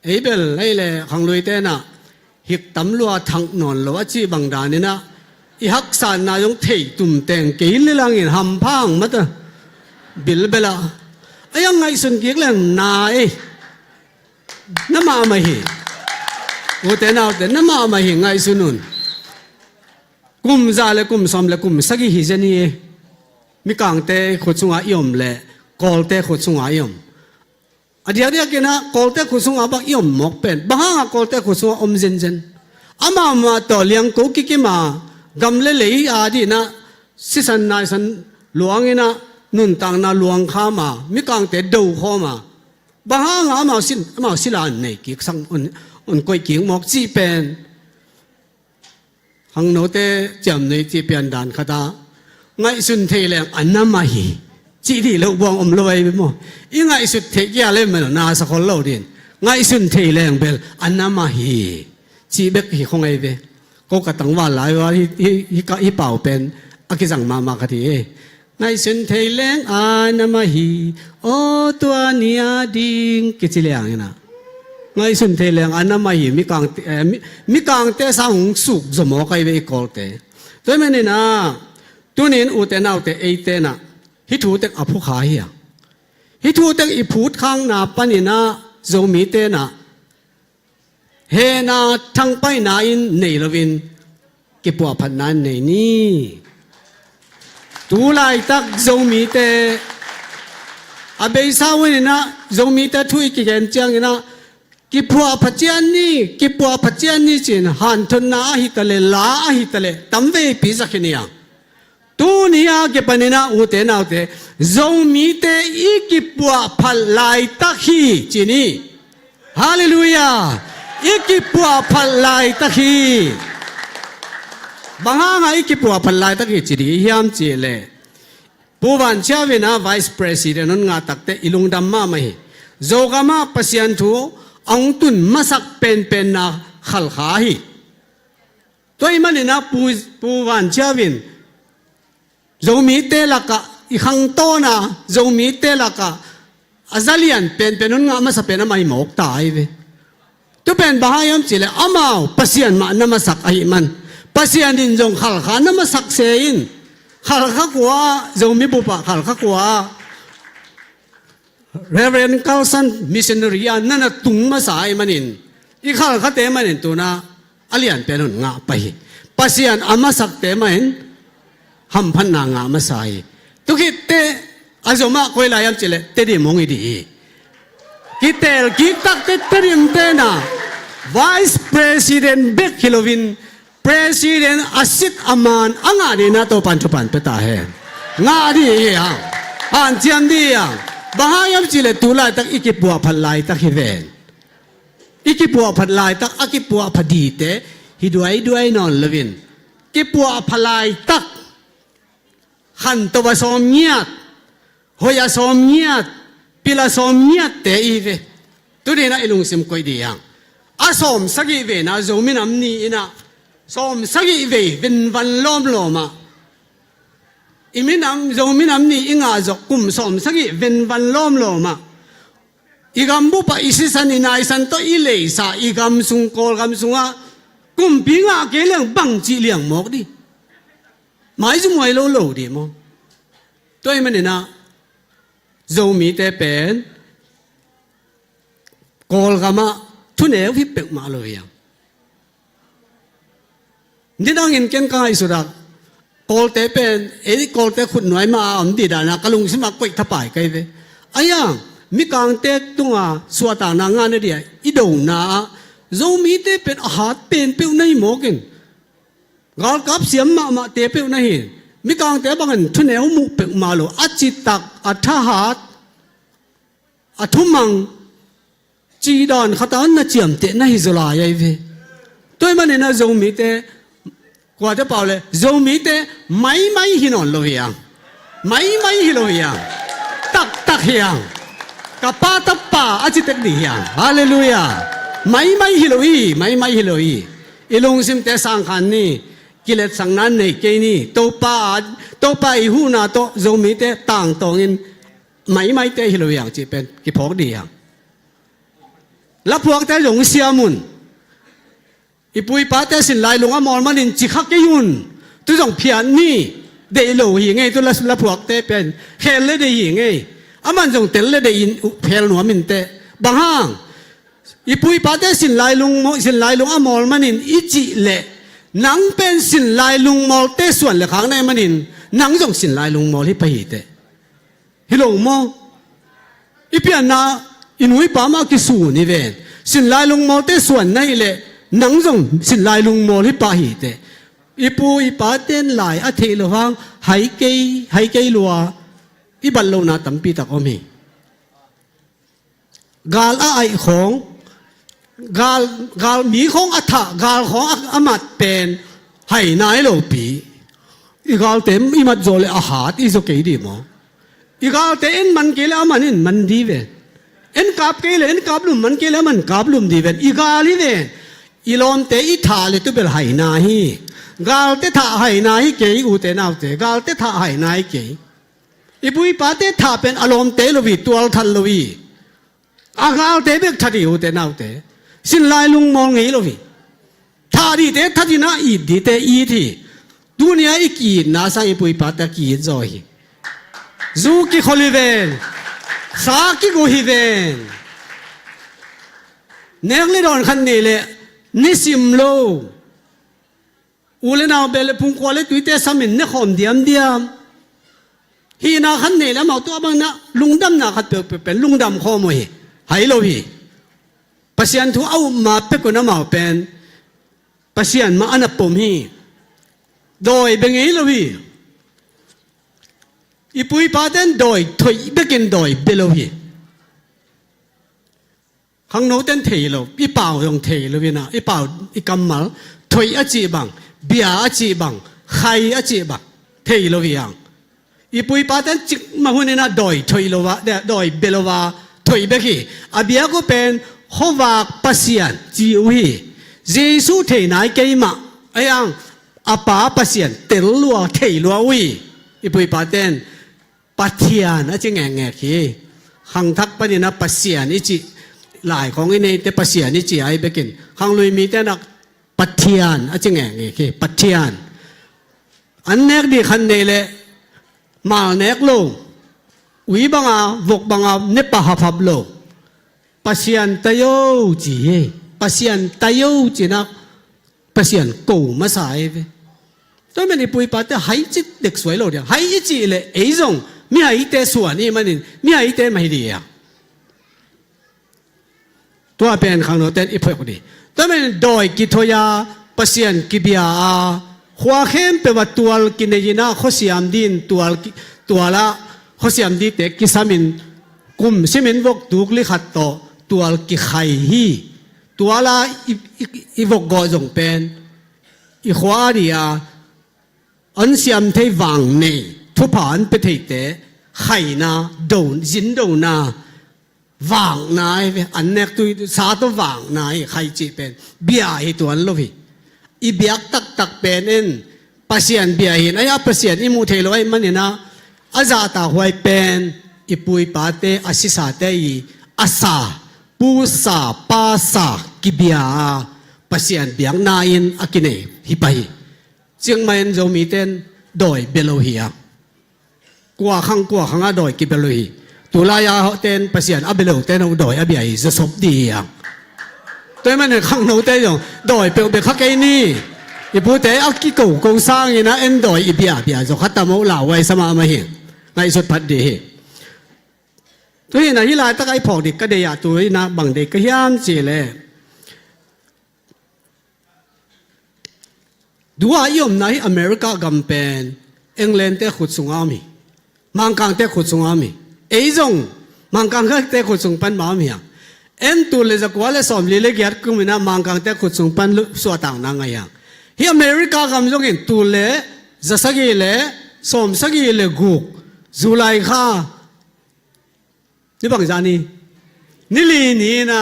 ไอ้เบลไอ้เลยขังลุยเตนะหิกตำลัวทังนอนลัวจีบังดานี่นะอีฮักษานนายงเทตุ่มแตงเกลิลลังอินหำพังมัดบิลเบลาไอ้ยังไงสุนกิกแรงนายน้ำมาไม่เห็นโอ้แต่น่าแต่น้ำมาไม่เห็นไงสุนุนกุมซาเลกุมซอมเลกุมสกิฮิเจนี่มีกางเตะขุดสุงอายมเลกอลเตะขุดสุงอายมอดีตเดียกินะกอลเตะขุดสุงอาบักยมหมกเป็นบ้ากอลเตะขุดสุงอมเจนเจนอามาต่อเลี้ยงกูกิกิมากำเลเลยอาดีนะสิสันนายสันหลวงเนะนุนตังนาหลวงข้ามามีกางเตะดูข้อมาบ้างอามาสิลานในกิกสังอุนก้อยกิ่งหมกจีเป็นหังโนเตจำในจีเปียนดานขดาไงสุนเทแรงอันน้ำมาหีจีดีเราบวงอมลอยไปหมดอีไงสุดเทกี้อะไรมันนาสกอลเราดินไงสุนเทแรงเบลอันน้ำมาหีจีเบกหีคงไงเวก็กระตังว่าหลายว่าที่เป่าเป็นอากิจังมาคดีไงสุนเทแรงอันน้ำมาหีโอตัวเนียดิงกิจิเลียงนะไงสุนเทแรงอันน้ำมาหีมีกางเตสังสุกสมอไกเวกอลเตตัวมันนี่นะตัวนี้อุเตนาอุเตเอเตนะฮิทูเตกอภุขาเฮียฮิทูเตกอีพูดข้างนาปนินาโจมีเตนะเฮนาทั้งไปนาอินเนลวินกิปัวพันนันเนนี่ตูไลตักโจมีเตอเบสาวินะโจมีเตทุยกิเกนเจียงนะกิปัวพัจเจนนี่จินหันทุนนาหิตะเลลาหิตะเลตัมเวปิสักเนียตูนี้อาเก็บปนินาอุเตนาอุเตจงมีเตอีกิปัวพัลไลตักฮีจินีฮาเลลูยาอีกิปัวพัลไลตักฮีบางงาอีกิปัวพัลไลตักฮีจินีฮิมจีเลผู้บัญชาวินาไวส์ประธานนงาตักเตอิลุงดัมมาไม่โจกามาปัสยันทูอังตุนมาสักเป็นนาขัลขาฮีตัวอีมันนี่นะผู้บัญชาวินโจมีเตลักะอีขังโตนะโจมีเตลักะอาซาเลียนเป็นนุ่งามาสักเป็นอะไรหมอกตายเวตัวเป็นบ้ายมจิเลอามาปัสยันมานามาสักไอ้มันปัสยันดินจงขัลขานามาสักเซอินขัลขากว่าโจมีบุปผาขัลขากว่าReverend Carlson missionary นั่นน่ะตุงมาสายมันอินอีขัลขาเตมันอินตัวน่ะอาเลียนเป็นนุ่งาไปปัสยันอามาสักเตมันอินหัมพันนางามาใส่ตุกิเตอาจจะมาคุยลายมเจเลเตดิมงอีดีกิเตลกิตักเตดิมเตนะ Vice President Beck Hilovin President Asit Aman อ่างดีนะตัวปันจุปันเปตาเฮงาดีอ่ะอันเจียมดีอ่ะบ้ายมเจเลตุลายตักอีกิปัวพันลายตักฮิเวนอีกิปัวพันลายตักอากิปัวพดีเตฮิด้วยนอนเลวินกิปัวพันลายตักขันตัวสมเนียดหอยสมเนียดพิลาสมเนียดเตอีเวตัวนี้นะอิลุงซิมคอยดียังอาสมสกิเวนะโจมินำนี่นะสมสกิเววินวันล้อมล้อมาอิมินำโจมินำนี่อิงอาจกุมสมสกิวินวันล้อมล้อมาอีกำบุปอิสิสันอินายสันโตอิเลสาอีกำสุงโกลกำสุงอ่ะกุมปิงอ่ะเกลียงบังจีเลียงหมอกดิหมายถึงว่าเราดีมั้งตัวมันเนี่ยนะโจมีแต่เป็นกอลกามาทุนเอวที่เป็กมาเลยยังนี่ต้องเห็นกันกันสุดอ่ะกอลแต่เป็นกอลแต่ขุดหน่วยมาอันดีดานะกะลุงสิมากุยทับไปกันเลยไอ้ยังมีการเตะตัวสวดต่างนางานเนี่ยอีดงนะโจมีแต่เป็นอาหารเป็นในหมอกินกอลกับเสียมมาเตะเปียวนี่มีกางเตะบางอันทุนเอวมุเปกมาโลอาจิตักอัฐหัดอัฐุมังจีดอนขตานน่ะเจียมเตะน่ะฮิจลายเวตัวมันเนี่ยนะโจมีเต กว่าจะเป่าเลยโจมีเตไม่หินอนโลเฮียงไม่หิโลเฮียงตักเฮียงกับป้าตับป้าอาจิตเดียงฮาเลลูยาไม่หิโลอีไม่หิโลอีอีลงซิมเตสังขันนี่กิเลสสังนั้นในเกนี่โตป้าอีหูนาโตโจมีเตต่างตองอินไม่เตหิโลเฮียงจีเป็นกิพอกเดียงแล้วพวกเตหลงเสียมุนอีปุยป้าเตสินลายลงอมอลมันอินจิคักยุนตัวจงเพียนนี่เดโลหิงไงตัวละพวกเตเป็นเฮลเลเดหิงไงอามันจงเตลเลเดอินเฮลหนัวมินเตบางห้างอีปุยป้าเตสินลายลงอมอลมันอินอิจิเลนังเป็นสินลายลงมอลเตส่วนละครั้งในมันอินนังจงสินลายลงมอลที่ไปหิเตฮิโลมออีเปียนาอินุยป้ามากิสูนี่เวนสินลายลงมอลเตส่วนในเลนังจงสินลายลงมอลที่ไปหิเตอีปูอีป้าเต้นหลายอาทิตย์ละฟังหายเกยลัวอีบัลโลนาตั้มปีตะอมีกาลไอของกาลมีของอัฐกาลของอามัดเป็นหายนายโลปีอีกาลเต็มอีมัดโจเลอาหารอีสเกยดีมั้งอีกาลเต็มมันเกลอามันมันดีเวนเอ็นกับเกลเอ็นกับลุมมันเกลมันกับลุมดีเวนอีกาลีเวนอีลอมเตอีทาเลตุเบลหายนาฮีกาลเตถาหายนายเกยอูเตนาวเตกาลเตถาหายนายเกยอีปุยป้าเตถาเป็นอารมณ์เตลวีตัวทันลวีอากาลเตเบกทัดอูเตนาวเตสินลายลุงมองไงลวีท่าดีเตทัดนาอีดีเตอีทีดุนยาอีกีนาสังอีปุยป้าเตกีจอยซูกิคอลิเวนสากิโกฮิเวนเนกลิดอนคันนี้เลยนิสิมโลอูเลนาเบลพุงควาเลตุยเตสามินเนคอมเดียมฮีนาขันเนี่ยแล้วมาตัวบังนะลุงดำนาขัดเป็นลุงดำข้อมวยหายโลฮีปัสยันทูเอามาเป็กคนน้ำมาเป็นปัสยันมาอันนับปมฮีโดยเป็นไงโลฮีอีปุยปาเดนโดยถอยเบกินโดยเบลโลฮีข้างโน้นเต้นเทโลอีเป่าตรงเทโลฮีนะอีเป่าอีกำมัลถอยอาจีบังเบียอาจีบังไข่อาจีบังเทโลฮียังอีปุยป้าเต้นจิกมาหุ่นน่ะดอยถอยโลวะเดดอยเบลวะถอยเบกี้อาเบียก็เป็นฮวากปัสยันจิวฮีเยซูเทนายเกยมาไอ้ยังอาป้าปัสยันเตลลัวเทลัววีอีปุยป้าเต้นปัทยานอาจจะแง่ขี้หังทักปนินะปัสยันอีจิหลายของไอ้เนี่ยแต่ปัสยันอีจิไอ้เบกินหังลุยมีแต่นักปัทยานอาจจะแง่ขี้ปัทยานอันเนกดีคันเดเลยมาเนกโลวิบังอาวกบังอาเนปะฮับฮับโลปัสยันตะโยจีปัสยันตะโยจีนักปัสยันกูมาสายไปตัวมันนี่ปุยปัตต์หายจิตเด็กสวยโลเดียวหายจิตเลยไอ้จงมีหายเตส่วนนี่มันนี่มีหายเตไม่ดีอ่ะตัวเป็นข้างโน้นเต้นอีพวกนี้ตัวมันโดยกิทยาปัสยันกิบิอาหัวเข้มเป็นว่าตัวกินในยีน่าข้อเสียมดินตัวละข้อเสียมดินเด็กกิสามินกุมซิมินวกดูกลิขัดโตตัวกิไข่ฮีตัวละอีวกกอจงเป็นอีขวาดีอาอันเสียมเทวังนี่ทุผ่านไปเทเตไข่นาโดนจินโดนาวางนายอันเนกตุยสาตัววางนายไข่จีเป็นเบียให้ตัวนั้นลวิอีเบียกตักเป็นเอ็นปัสยันเบียหินไอ้ปัสยันอีมูเทโลไอ้มันเนี่ยนะอาจาตาหวยเป็นอีปุยปาเตอาศิสาเตอีอาสาปูสาปาสากิเบียปัสยันเบียงนาอินอากินเนฮิไปเชียงใหม่จะมีเต้นโดยเบลโลฮีกว่าข้างโดยกิเบลโลฮีตุลายาเต้นปัสยันอาเบลโลเต้นโดยอาเบียฮิจะสบดีอ่ะตัวมันเนี่ยข้างโน้นเต้นอย่างโดยเปลเบข้าเกนี่อีพูดแต่อากิโก้กงสร้างอย่างนั้นเอ็นโดยอีเบียจะขัดตามเอาเหล่าไว้สมามาเห็นในสุดพัดดีตัวนี้นะที่ลายตะไคร้ผอกดิก็เดียตัวนี้นะบางเด็กก็ย่ามจีเลยดูว่ายอมในอเมริกากำเป็นอังกฤษเตะขุดสุงอามีมังกังเตะขุดสุงอามีเอจงมังกังก็เตะขุดสุงปันมามีเอ็นตัวเลยจะกว่าเลยสอมลีเลยเกียรติกุมินะมังกังเตะขุดสุงปันลุสวดต่างนางไงยัง hi America kam jong in tu le zasagi le som sagi le guk zulai kha ni bang jani ni li ni na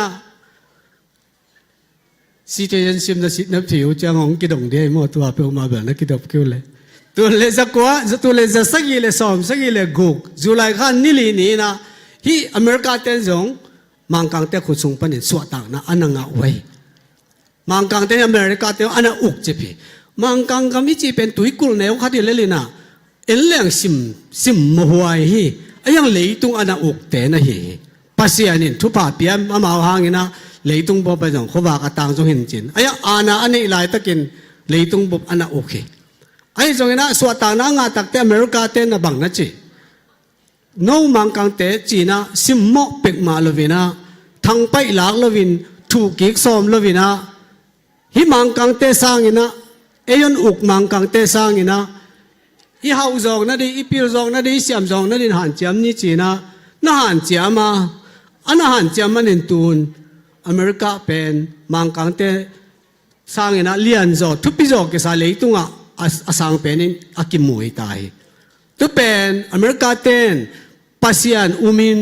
citizenship na sit na phiu chang ong ki dong de mo tua pe ma ba na ki dop kyu le tu le zakwa tu le zasagi le som sagi le guk zulai kha ni li ni na hi America ten jong mang kang te khu chung panin suwa ta na ananga wai mang kang te America te ana uk che phi mang kang kam chi pen tuikul ne kha ti le le na en leng sim mo huai hi ayang leitung ana uk te na hi pasianin thu pa piam ama hangina leitung bo pa jong khowa ka tang jong hin chin aya ana ani lai takin leitung bo ana uk hi ai jong ina suwa ta na nga tak te America te na bang na chi no mang kang te china sim mo pek ma lovina thang pai lak lovin thu kik som lovina hi mang kang te sangina ayon uk mang kang te sangina hi hau zong na di ipil zong na di siam zong na din han chiam ni china na han chiama ana han chiam manin tun America pen mang kang te sangina lian zo thupi zo ke sa leitunga asang penin akimui tai tu pen America ten pasian umin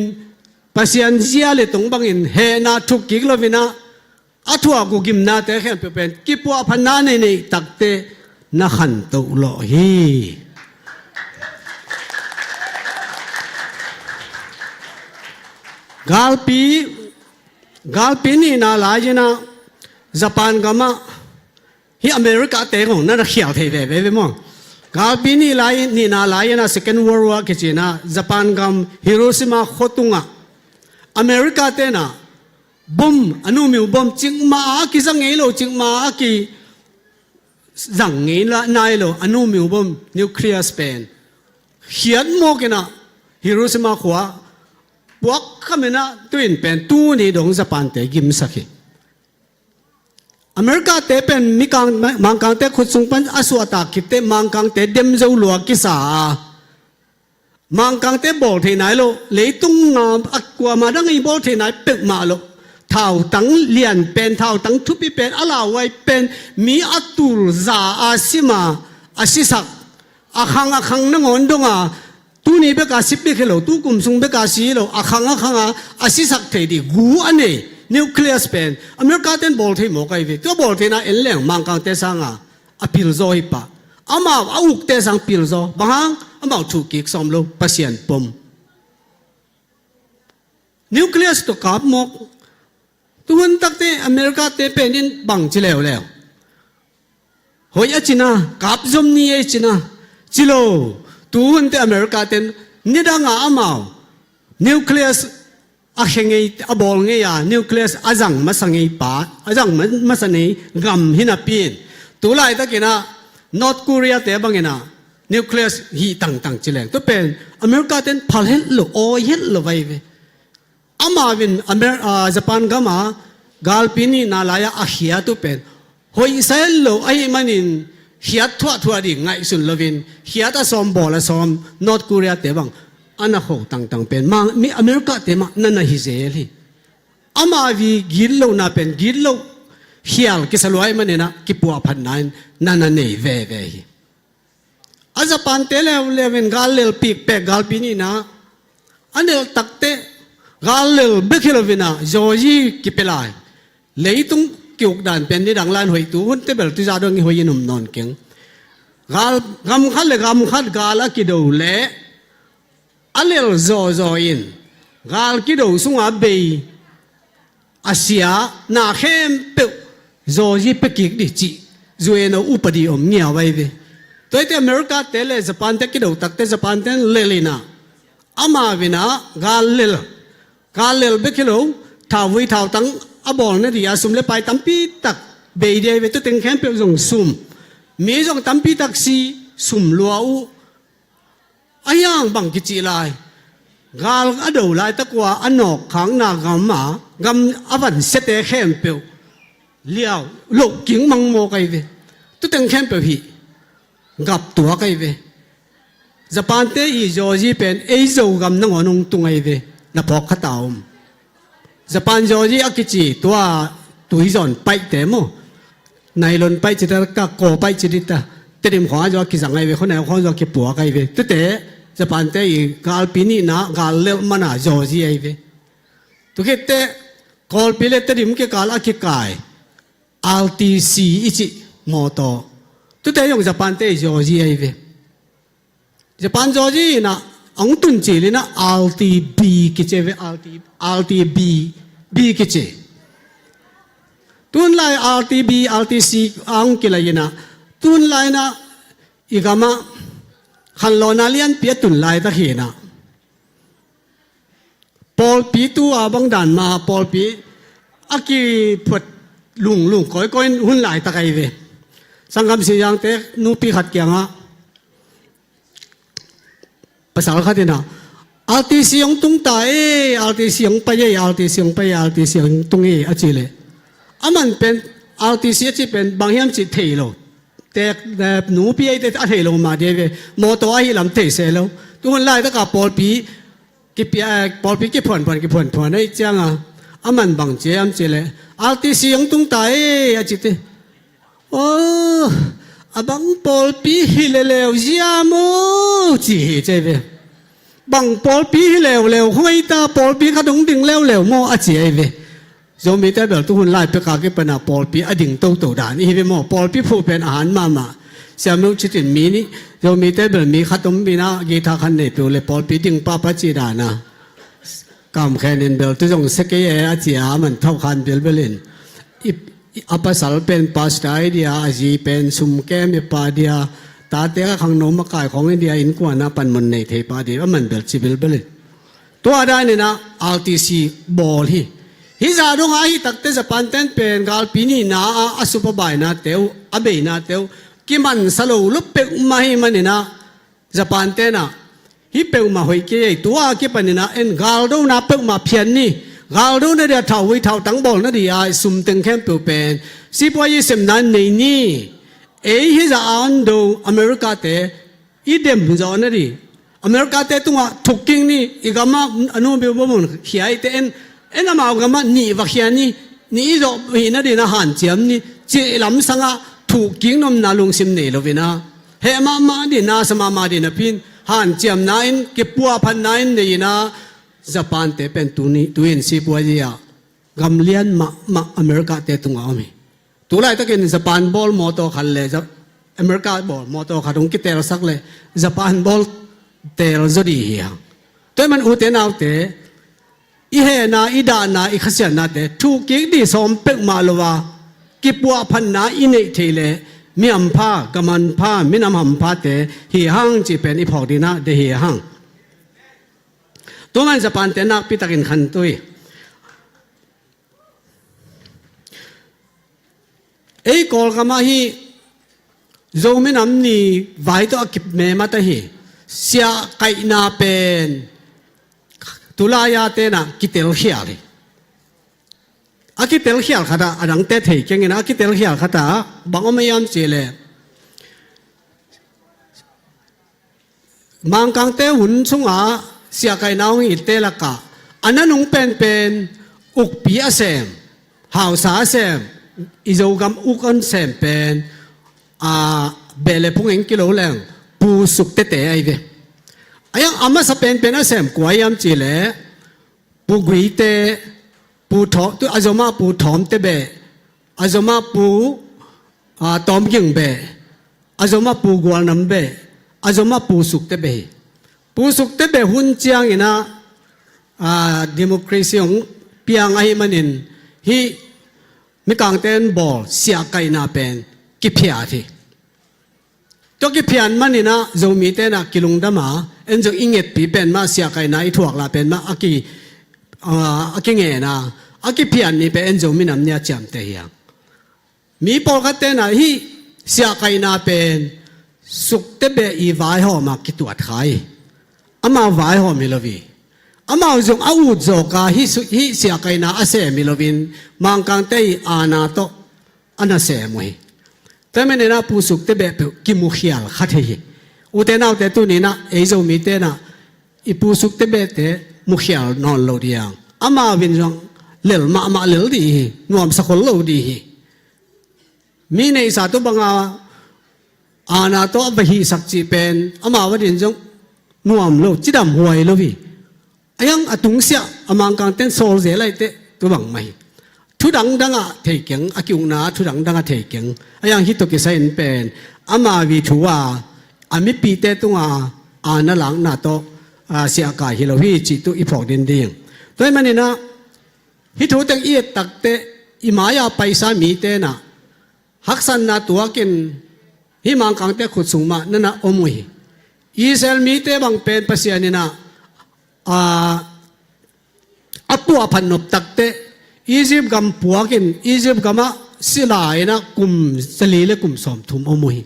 pasian zia le tong bangin he na thuk kik lovina athua gu gim na te khem pe pen ki pu aphanna nei nei takte na khan to lo hi galpi ni na la jina Japan gama hi America te ngong na khial thei ve mo galpi ni lai ni na la jina second world war ke china Japan gam Hiroshima khotunga America te na bom anu mi bom chingma ki zangai lo chingma ki zangai la nai lo anu mi bom nuclear span hian mo ke na Hiroshima khwa puak khamena twin pen tu ni dong Japan te gim sakhi America te pen mi kang mang kang te khut sung pan aswa ta kite mang kang te dem zo lo ki sa mang kang te bol the nai lo leitung nga akwa ma dang i bol the nai pek ma lo thao tang lian pen thao tang thupi pen ala wai pen mi atur za asima asisak akhang na ngon donga tu ni be ka sip be khelo tu kum sung be ka si lo akhang asisak the di gu ane nuclear span America ten bol the mo kai ve to bol the na en leng mang kang te sanga apil zo hi pa ama auk te sang pil zo bang ama thu ki som lo pasien pom nuclear to kap mo tuan takte America te penin bang chilew lew hoya china kap zom ni e china chilo tuan te America ten nidanga amao nucleus a hengei abol nge ya nucleus azang masangei pa azang masani gam hinapin tulai takina North Korea te bangena nucleus hi tang chileng to pen America ten phalhel lo o hel lo vai ve ama win Japan gama galpini nalaya ahia tu pen hoi israel lo ai manin hiat thua di ngai sun lovin hiat a som bola som North Korea te bang ana ho tang pen mang mi America te ma nana hi zel hi ama vi gillo na pen gillo hial ki salwai manena ki puwa phan nain nana nei ve hi a Japan te levin galel pik pe galpini na anel takte galel bekhilovina joji kipelai leitung kyuk dan pen ni danglan hoi tu hun te bel tu ja dong hoi num non keng gal gam khat gala ki do le alel zo in gal ki do sunga be asia na khem pe joji pe kik di chi zueno upadi om nia wai ve toite America tele Japan te ki do takte Japan ten lelina ama vina galel bekilo thawi thau tang abol na dia sum le pai tampi tak be de ve tu teng khem pe jong sum mi jong tampi tak si sum lua u ayang bang ki chi lai gal ado lai takwa anok khang na gam avan sete khem pe liao lo king mang mo kai ve tu teng khem pe hi gap tua kai ve Japan te i joji pen ei zo gam na ngonong tungai ve na phok khataum Japan joji akichi tua tuizon pai te mo ในลนไปจิตก็โกไปจิตตาเต็มขวาจะกิสังไอเวคนไหนเขาจะกิปัวไอเวแต่จะปันเตอีกาลปีนี้นะกาลเลี้ยมันอ่ะจอจีไอเวตุกเตกอลปีเลตริมเกกาลอากิกาย RTC อีจิมอโตตุเตยงจะปันเตจอจีไอเวจะปันจอจีนะอังตุนจีลีนะ RTB กิเจเว RTB B กิเจตุนไล RTB RTC อังกิลายนะตุนไลนะอีกามาขันโลนาเลียนเปียตุนไลตะเขนะปอลปีตัวบังดันมาปอลปีอากีพดลุงก้อยหุ่นไลตะไกเวสังคมเสียงเตนูปีขัดเกียงอ่ะภาษาขัดนะอัลติเสียงตุงตาอัลติเสียงไปอัลติเสียงไปอัลติเสียงตุงอาจิเลอามันเป็นอัลติเสียที่เป็นบางอย่างจิตเทโลแต่หนูพี่ไอ้แต่เทโลมาเดียวมอตัวไอ้ลำเทเสแล้วทุกคนไล่ตะกับปอลปีกิปปอลปีกิผ่อนไอ้จังอ่ะอามันบางเจียมจิเลอัลติเสียงตุงตาอาจิตโอ้อาบังปอลปีฮิเลเลวจีอามูจีเจเวบังปอลปีฮิเลวห้อยตาปอลปีขดงดิ่งเลวโมอาจีไอเวโยมีแต่แบบทุกคนไล่ไปกาเก็บปนาปอลปีอดิ่งโตด่านนี่เป็นโมปอลปีผู้เป็นอาหารมาเสียมุชิตินมีนี่โยมีแต่แบบมีขดมมีนะกีตาคันเนี่ยเปล่าเลยปอลปีดิ่งป้าปัจจิดานะกำแค่นินเบลตัวจงสเกยอาจีอามันเท่าคันเบลเบลินอัปสัลเป็นพาสไตเดียอาจีเป็นสุมแก้มปาเดียตาเตะขังโนมกายของอินเดียอินกว่านะปันมันในเทปาเดียมันเบลจิเบลเบลินตัวได้เนี่ยนะ RTC บอลฮีฮิจารุงไอตักเตจะปันเตนเป็นกาลปีนี้นะอาสุปบายนะเตียวอเบยนะเตียวกิมันสโลลุปเปกมาให้มันนะจะปันเตนะฮิเปกมาหอยเกยตัวกิปันนะเอ็นกาลดูนะเปกมาเพียนนี่กาลดูนะเดียเท่าวิเท่าตั้งบอลนะเดียสุมตึงแคมเปลเป็นสิบวันยี่สิบนั้นในนี้ฮิจาอันดูอเมริกาเตอีเดมจอนนะดีอเมริกาเตตัวทุกกิ้งนี่อีกามาอนุบิวบุญเขียเตนเอ็นมาเอากำมันนี่วักยานี่เราเห็นนะดีนะหันเจียมนี่เจลำสังะถูกกิ้งนมนาลุงซิมเนลวินะเฮมาดีนะสมาดีนะพินหันเจียมนายเก็บปัวพันนายนี่นะญี่ปุ่นเตเป็นตัวนี้สิปัวเจียกำเลียนมาอเมริกาเตตุงเอาไหมตัวไรตะเกียนญี่ปุ่นบอลมอโต้ขันเลยอเมริกาบอลมอโต้ขันตรงกิเตอร์สักเลยญี่ปุ่นบอลเตอร์จะดีเฮียตัวมันอุเทนเอาเตอีเฮนาอีดานาอีขเสียนาเตทุกกิดีสมเป็กมาลวากิปัวพันนาอินเอเทเลมีอัมพากมันพามีน้ำหัมพาเตเฮียหังจีเป็นอีพอดีนะเดเฮียหังตัวมันจะปันเตนักพิตากินขันตุยกอลกามาฮีโจมินำนี่ไว้ตัวกิบเมมาตาฮีเสียไกนาเป็นตุลายาเตนะกิเตลเขียเลยอากิเตลเขียลขดาอันนั้นเตะเถียงเงินอากิเตลเขียลขดาบางอไม่ยอมเจเลมังกังเตหุ่นสุงอาเสียไก่น้องอิเตละกะอันนั้นนุ่งเป็นอุกปีอาเซมหาวสาเซมอิโจกำอุกันเซมเป็นเบลพุงเองกิโลแรงปูสุกเตะไอเวไอ้ยังอามาสเปนเป็นอาเซมกวยยามจีเลปูกุยเตปูทอตัวอาจมาปูทอมเตเบอาจมาปูตอมยิงเบอาจมาปูกวนน้ำเบอาจมาปูสุกเตเบปูสุกเตเบหุ่นเจียงอินะดิโมคราซีของเปียงไอ้มันอินฮีมีการเต้นบอลเสียไก่นาเป็นกิเพียทีตัวกิเพียนมันนี่นะจะมีเต้นกิลุงดามาเอ็นจะอิงเกตปีเป็นมาเสียไก่นาอีถั่วลาเป็นมาอากิเงนะอากิเพียนนี่เป็นเอ็นจะมีน้ำเนี่ยจำเตียงมีปอลกัเต้นฮีเสียไก่นาเป็นสุกเตเบอีไว้หอมากิตัวไทยอามาไว้หอมิลวีอามาจงอาวุธโจกาฮิเสียไก่นาอาเซมิลวินมังกังเตยอานาโตอันอาเซมวยแต่เมื่อเนี่ยนะผู้สุกเตเบกิมุขียลขัดเฮอุเทนาเตตุนี่นะเอโจมีเตนะอีผู้สุกเตเบเตมุขียลนอนโลดียังอามาวินจงเลี้ยมาเลลดีนวมสกุลโลดี มีในสาตุบังอาณาโตบหิสักจีเป็นอามาวดินจงนัวมโลจิดามหวยโลวียังอตุงเสียอามังกังเต้นโซลเซลัยเตตัวบังไม่ทุดังดังอะเทกิงอากิวนาทุดังดังอะเทกิงยังฮิตโตกิไซน์เป็นอามาวิทัวอามิปีเตตุงอาณาหลังนาโตเสียกายฮิโลวีจิตุอีพอกดินเดียงตัวมันนี่นะฮิทุตังเอียตักเตอิมายาไปสามีเตนะฮักสันนาตัวกินฮิมังกังเตขุดสุมานั่นนะอมุยอิสราเอลมีเตบังเป็นภาษานี่นะอัตัวพันนบตักเตอียิปต์กำปัวกินอียิปต์กำมาสิลายนะกุมสลีเลกุมสอมทุมอมุย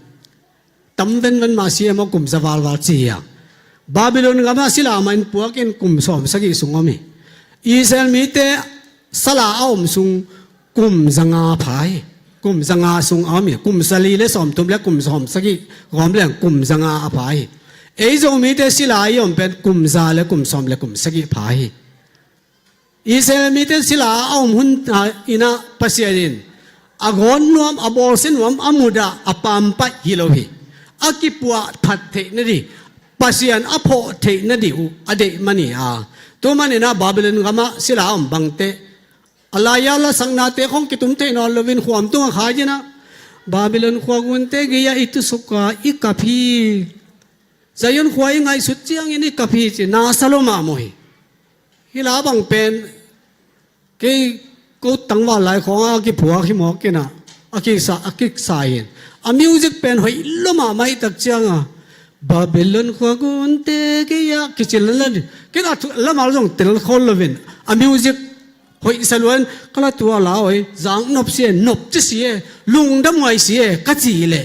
ตำเวนวันมาเสียมากุมสวาลวาเสียบาบิโลนกำมาสิลามันปัวกินกุมสอมสกิสุงอมิอิสราเอลมีเตสลาอมสุงกุมสังอาภายกุมสังอาสุงอามีกุมสลีเลสอมทุมและกุมสอมสกิรวมเรื่องกุมสังอาภายเอโจมีเตสิลายอมเป็นกุมซาและกุมสอมและกุมสกิภายอิสราเอลมีเตสิลาอมหุนอินะปัสยานินอากอนนวมอบอลสินวมอมุดาอปามปะฮิโลฮีอากิปัวพัดเทนดีปัสยานอโพเทนดีอุอเดมันนี่ตัวมันนี่นะบาบิลนกามาสิลาอมบังเตอลายาละสังนาเตของกิตุนเตนอลวินขวามตัวขายนะบาบิลนขวากุนเตกิยาอิตุสุกาอิกาพีใจยนขวายไงสุดเจียงอินิกาพีจีนาสโลมาโมยฮิลาบังเป็นกีกูตั้งว่าหลายของอากิผัวกิหมอกินะอากิสายอามิวสิกเป็นหอยลมาไม่ตักเจียงบาบิลนขวากุนเตกิยากิจิลลันกินาละมาลงเตลคอลลวินอามิวสิกหอยสลวนก็ละตัวลาวจางนบเสียนบจะเสียลุงดำไว้เสียกัจจีเล่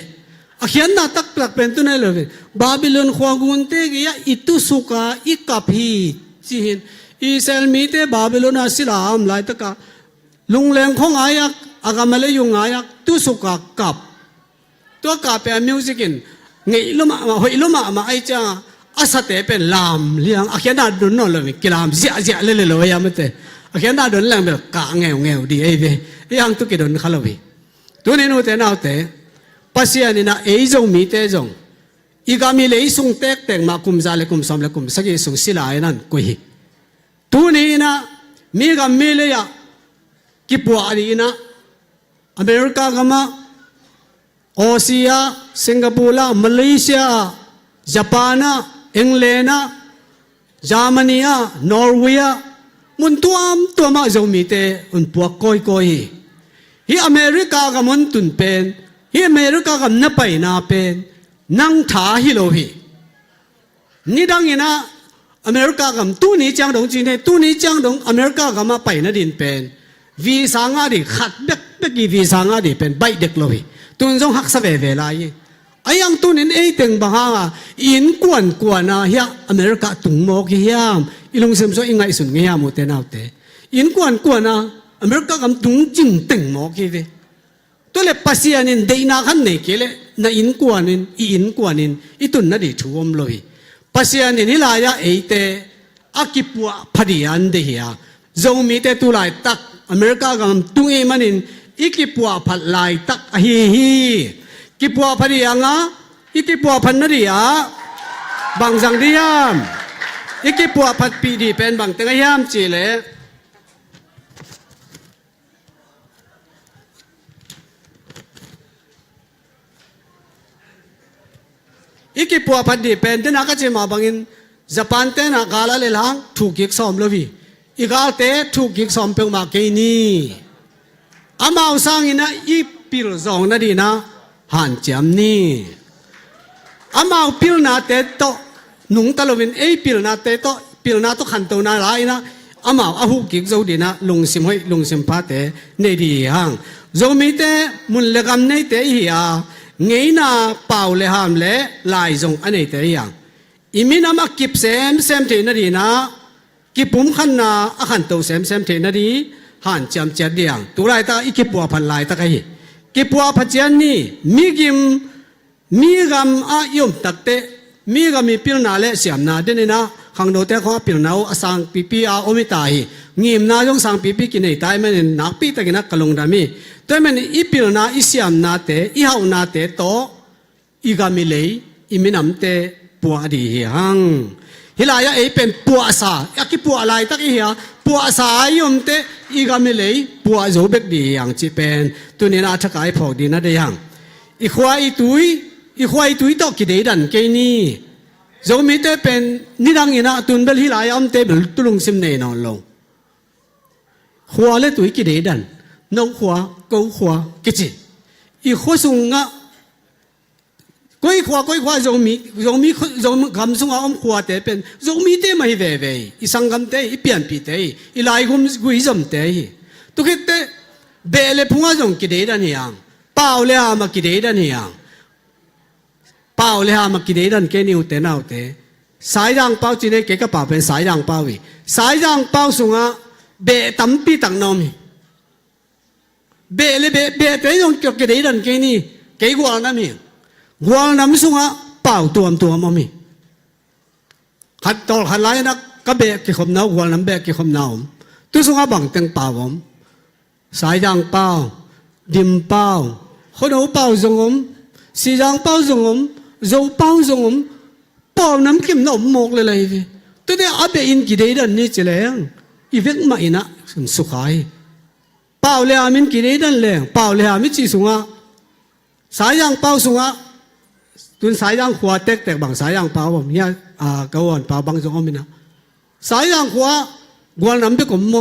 อาเขียนน่าตักตักเป็นตัวไหนเลยบาบิลนขวากุนเตกิยาอิตุสุกาอิกาพีจีหินอิสราเอลมีเตบาบิลนอาศิลามหลายตะกาลุงแรงของอายักอากามาเลยุงอายักตุสุกากับตัวกับเป็นมิวสิกินไงลุมาหอยลุมาไอจ้าอาสเตเป็นลามเลี้ยงอาเขียนน่าดุนนอเลยกิลามเสียเลยเลยยามเตอาเขียนน่าดุนแรงแบบกะเงวดีไอเวยังตุกิดุนขลวีตัวนี้โนเตน่าเตปัสยานี่นะเอจงมีเตจงอีกามีเลยส่งเตกแต่งมาคุมซาเลคุมสอมเลคุมสกิส่งศิลาไอ้นั่นกุยตัวนี้นะมีกามีเลยอะกิปัวดีนะอเมริกากามาออสเตรเลียสิงคโปร์มาเลเซียญี่ปุ่นอังกฤษเยอรมนีนอร์เวย์มุนตัวมาจงมีเตอุนพวกก้อยฮีอเมริกากามุนตุนเป็นฮีอเมริกากามนับไปนาเป็นนังท้าฮิโลฮีนี่ดังนี้นะอเมริกากามตู้นี้จังดงจีนตู้นี้จังดงอเมริกากามาไปนาดินเป็นวีซ่างาดิขัดเบกวีซ่างาดิเป็นใบเด็กโลฮีตุนจงหักสเวเวลายไอ้ยังตุนินเอเต็งบังฮาอินกวนนะเฮียอเมริกาตุงโมกิเฮียมอีลุงเซมโซอิงไงสุนเงียมุเตนาวเตอินกวนนะอเมริกากำตุงจิงเต็งโมกิเวตัวเล็บปัสยานินเดนาขันเนกเลนะอินกวนนินอีตุนนาดิทูอมโลฮีปัสยานินฮิลายาเอเตอากิปัวพอดีอันเดียจงมีเตตุลายตักอเมริกากำตุงเอมันินอีกิปัวพัดลายตักฮีกิปัวพอดีอ่ะอีกิปัวพันนาดีอ่ะบางสังเดียมอีกิปัวพัดปีดีเป็นบางเตงยามจีเลอีกิปัวพัดดีเป็นเดนักเจมาบางอินญี่ปุ่นเตนักกาลาเลลังถูกกิกสอมลวีอีกาเตถูกกิกสอมเปิงมาเกนีอามาอุสังอินะอีปิลซองนาดีนะหันจำนี่อามาปิลนาเตโตนุ่งตะลวินปิลนาเตโตปิลนาโตขันโตนาลายนะอามาอาหูกิกโจดีนะลงสิมให้ลงสิมพาเตเนดีฮังโจมีเตมุนเลกัมเนเตฮีอาเงยนาเป่าเลหามเลลายจงอันเนเตยังอิมินามากิบเซมเทนาดีนะกิปุ่มขันนาอาขันโตเซมเทนาดีหันจำเจ็ดเดียงตัวไรตาอีกิปัวพันลายตะกี้กิปัวพันเจนนี่มีกำอายุมตักเตมีกำมีพิลนาเลเสียมนาเดนนะขังโนเตข้อพิลนาอสังปีอาโอมิตาฮี งิมนาจงสังปีปีกินไอ้ตายมันนักปีตะกินักกลงดามีตัวมันอีปิลนาอิสยามนาเตอีฮาวนาเตโตอีกามิเลยอีมินำเตปัวดีหังฮิลายาเอเป็นปัวสาอยากกิปัวอะไรตักอีเหียปัวสายมเตอีกามิเลยปัวโจเบกดีอย่างจีเป็นตัวนี้นาทักไอพอดีนะเดียงอีควายตุยตอกกิเดดันเกนี่โจมีเตเป็นนิดังอินะตุนเบลฮิลายามเตเบลตุลุงซิมเนนอนลงขวาเลตุยกิเดดันน้องขวากูขวากิจิอีขวาสุงะก้อยขวาโจมีคำสุงะอมขวาเตเป็นโจมีเตไม่เวอีสังคำเตอีเปลี่ยนปีเตอีลายกุมกุยจมเตตุกิเตเบลพุงะจงกิเดดันยังเปล่าเลยอามากิเดดันยังเปล่าเลยอามากิเดดันเกนิวเตนเอาเตสายดังเปล่าจีเนเกก็เปล่าเป็นสายดังเปล่าวีสายดังเปล่าสุงะเบตั้มปีตั้งนอมเบเตยงกิเดดันเกนี่เกกวานามีกวานามิสุงะเปล่าตัวมมีขัดตอลขัดไล่นักก็เบกิขมนาวกวานาเบกิขมนาวตุสุงะบังเต็งเปล่าผมสายดังเปล่าดิมเปล่าคนเอาเปล่าจงมสีดังเปล่าจงมโจเปล่าจงมเปล่าน้ำเข็มน้ำหมกเลยตัวนี้อาเบอินกิเดดันนี่จะแล้วอีเวกมาอินะสุขายเปล่าเลยอามินกิเดดันเลยเปล่าเลยอามินจีสุงะสายดังเปล่าสุงะตุนสายดังขวาเต็กบังสายดังเปล่าผมเนี่ยกวนเปล่าบังจงมินะสายดังขวากวนน้ำเบกมโม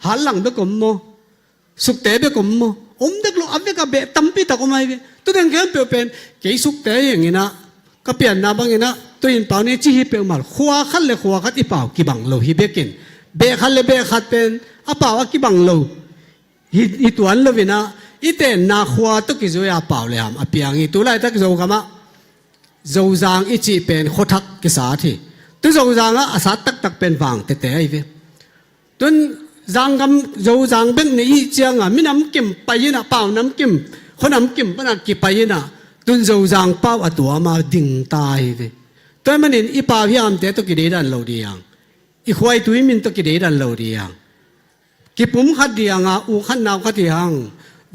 หันหลังเบกมโมสุกเตะเบกมโมเด็กลูกอับเบกเบตั้มปีตะกไม่เบตัวนั้นแค่เปลี่ยนเป็นเกี่ยสุกเตะอย่างนี้นะก็เปลี่ยนน้ำบางอย่างนะตัวอินเปล่านี่จีฮิเปลมาขวาขัดเลยขวาขัดอีเปล่ากี่บังโลฮิเบกินเบขัดเลยเบขัดเป็นอ่ะเปล่ากี่บังโลฮิตัวนั้นเลยนะอีเตนนาขวาตุกิโซยาเปล่าเลยฮะอ่ะเปียงอีตัวไรตักโซกามะโจจางอีจีเป็นขทักกิสาทีตัวโจจางอ่ะอาศัยตักเป็นฟังเตะไอ้เว้ตัวจางกำโจจางเป็นนี่เจียงอ่ะมีน้ำกิมไปยินะเปล่าน้ำกิมคนน้ำกิมปนักกิไปยินะตุนโจจางเปล่าอ่ะตัวมาดิ่งตายเว้ตัวมันนี่อีป่าพี่อามเตะตุกิเดดันโลดียังอีควายตุยมินตุกิเดดันโลดียังกิปุ่มขัดดียังอ่ะอูขัดนาวขัดดียัง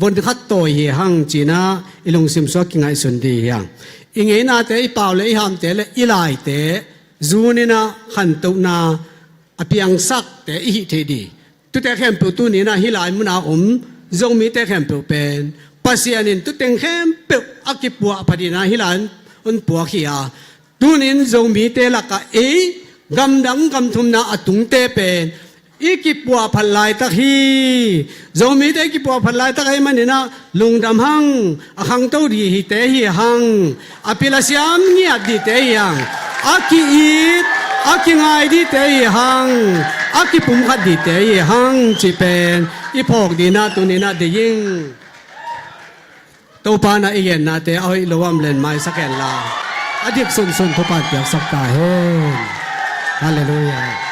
บนขัดโตยยังจีน่าอีลงซิมสวกิงไอสุนดียังอิงเงินาเตะอีเปล่าเลยอีหามเตะเลยอีลายเตะจูนี่นะขันตุนาอภิยังสักเตะอีเทดีตุเตะแคมป์ตัวนี้นะฮิลายมุนาจงมีเตะแคมป์เป็นปัสยานินตุเตะแคมป์อากิปัวพอดีนะฮิลายปัวขี้อาตัวนี้จงมีเตะละกะกำดังกำทุมนาอตุงเตะเป็นอีกิปัวพันลายตะฮีจงมีเตะกิปัวพันลายตะฮีมันนี่นะลุงดำหังหังเต้าดีฮิเตะฮีหังอภิลาสยามเงียดดีเตะยังอากิอีดอากิง่ายดีเตะหังอากิปุ่มขัดดีเตะหังจีเป็นอีพอกดีนะตัวนี้นะเดียิงตัวปานะเอียนนะเตะเอาอีลวมเล่นไม้สักแก่นลาอดีตสุนทุปาเปียกสักตาเฮนฮาเลลูยา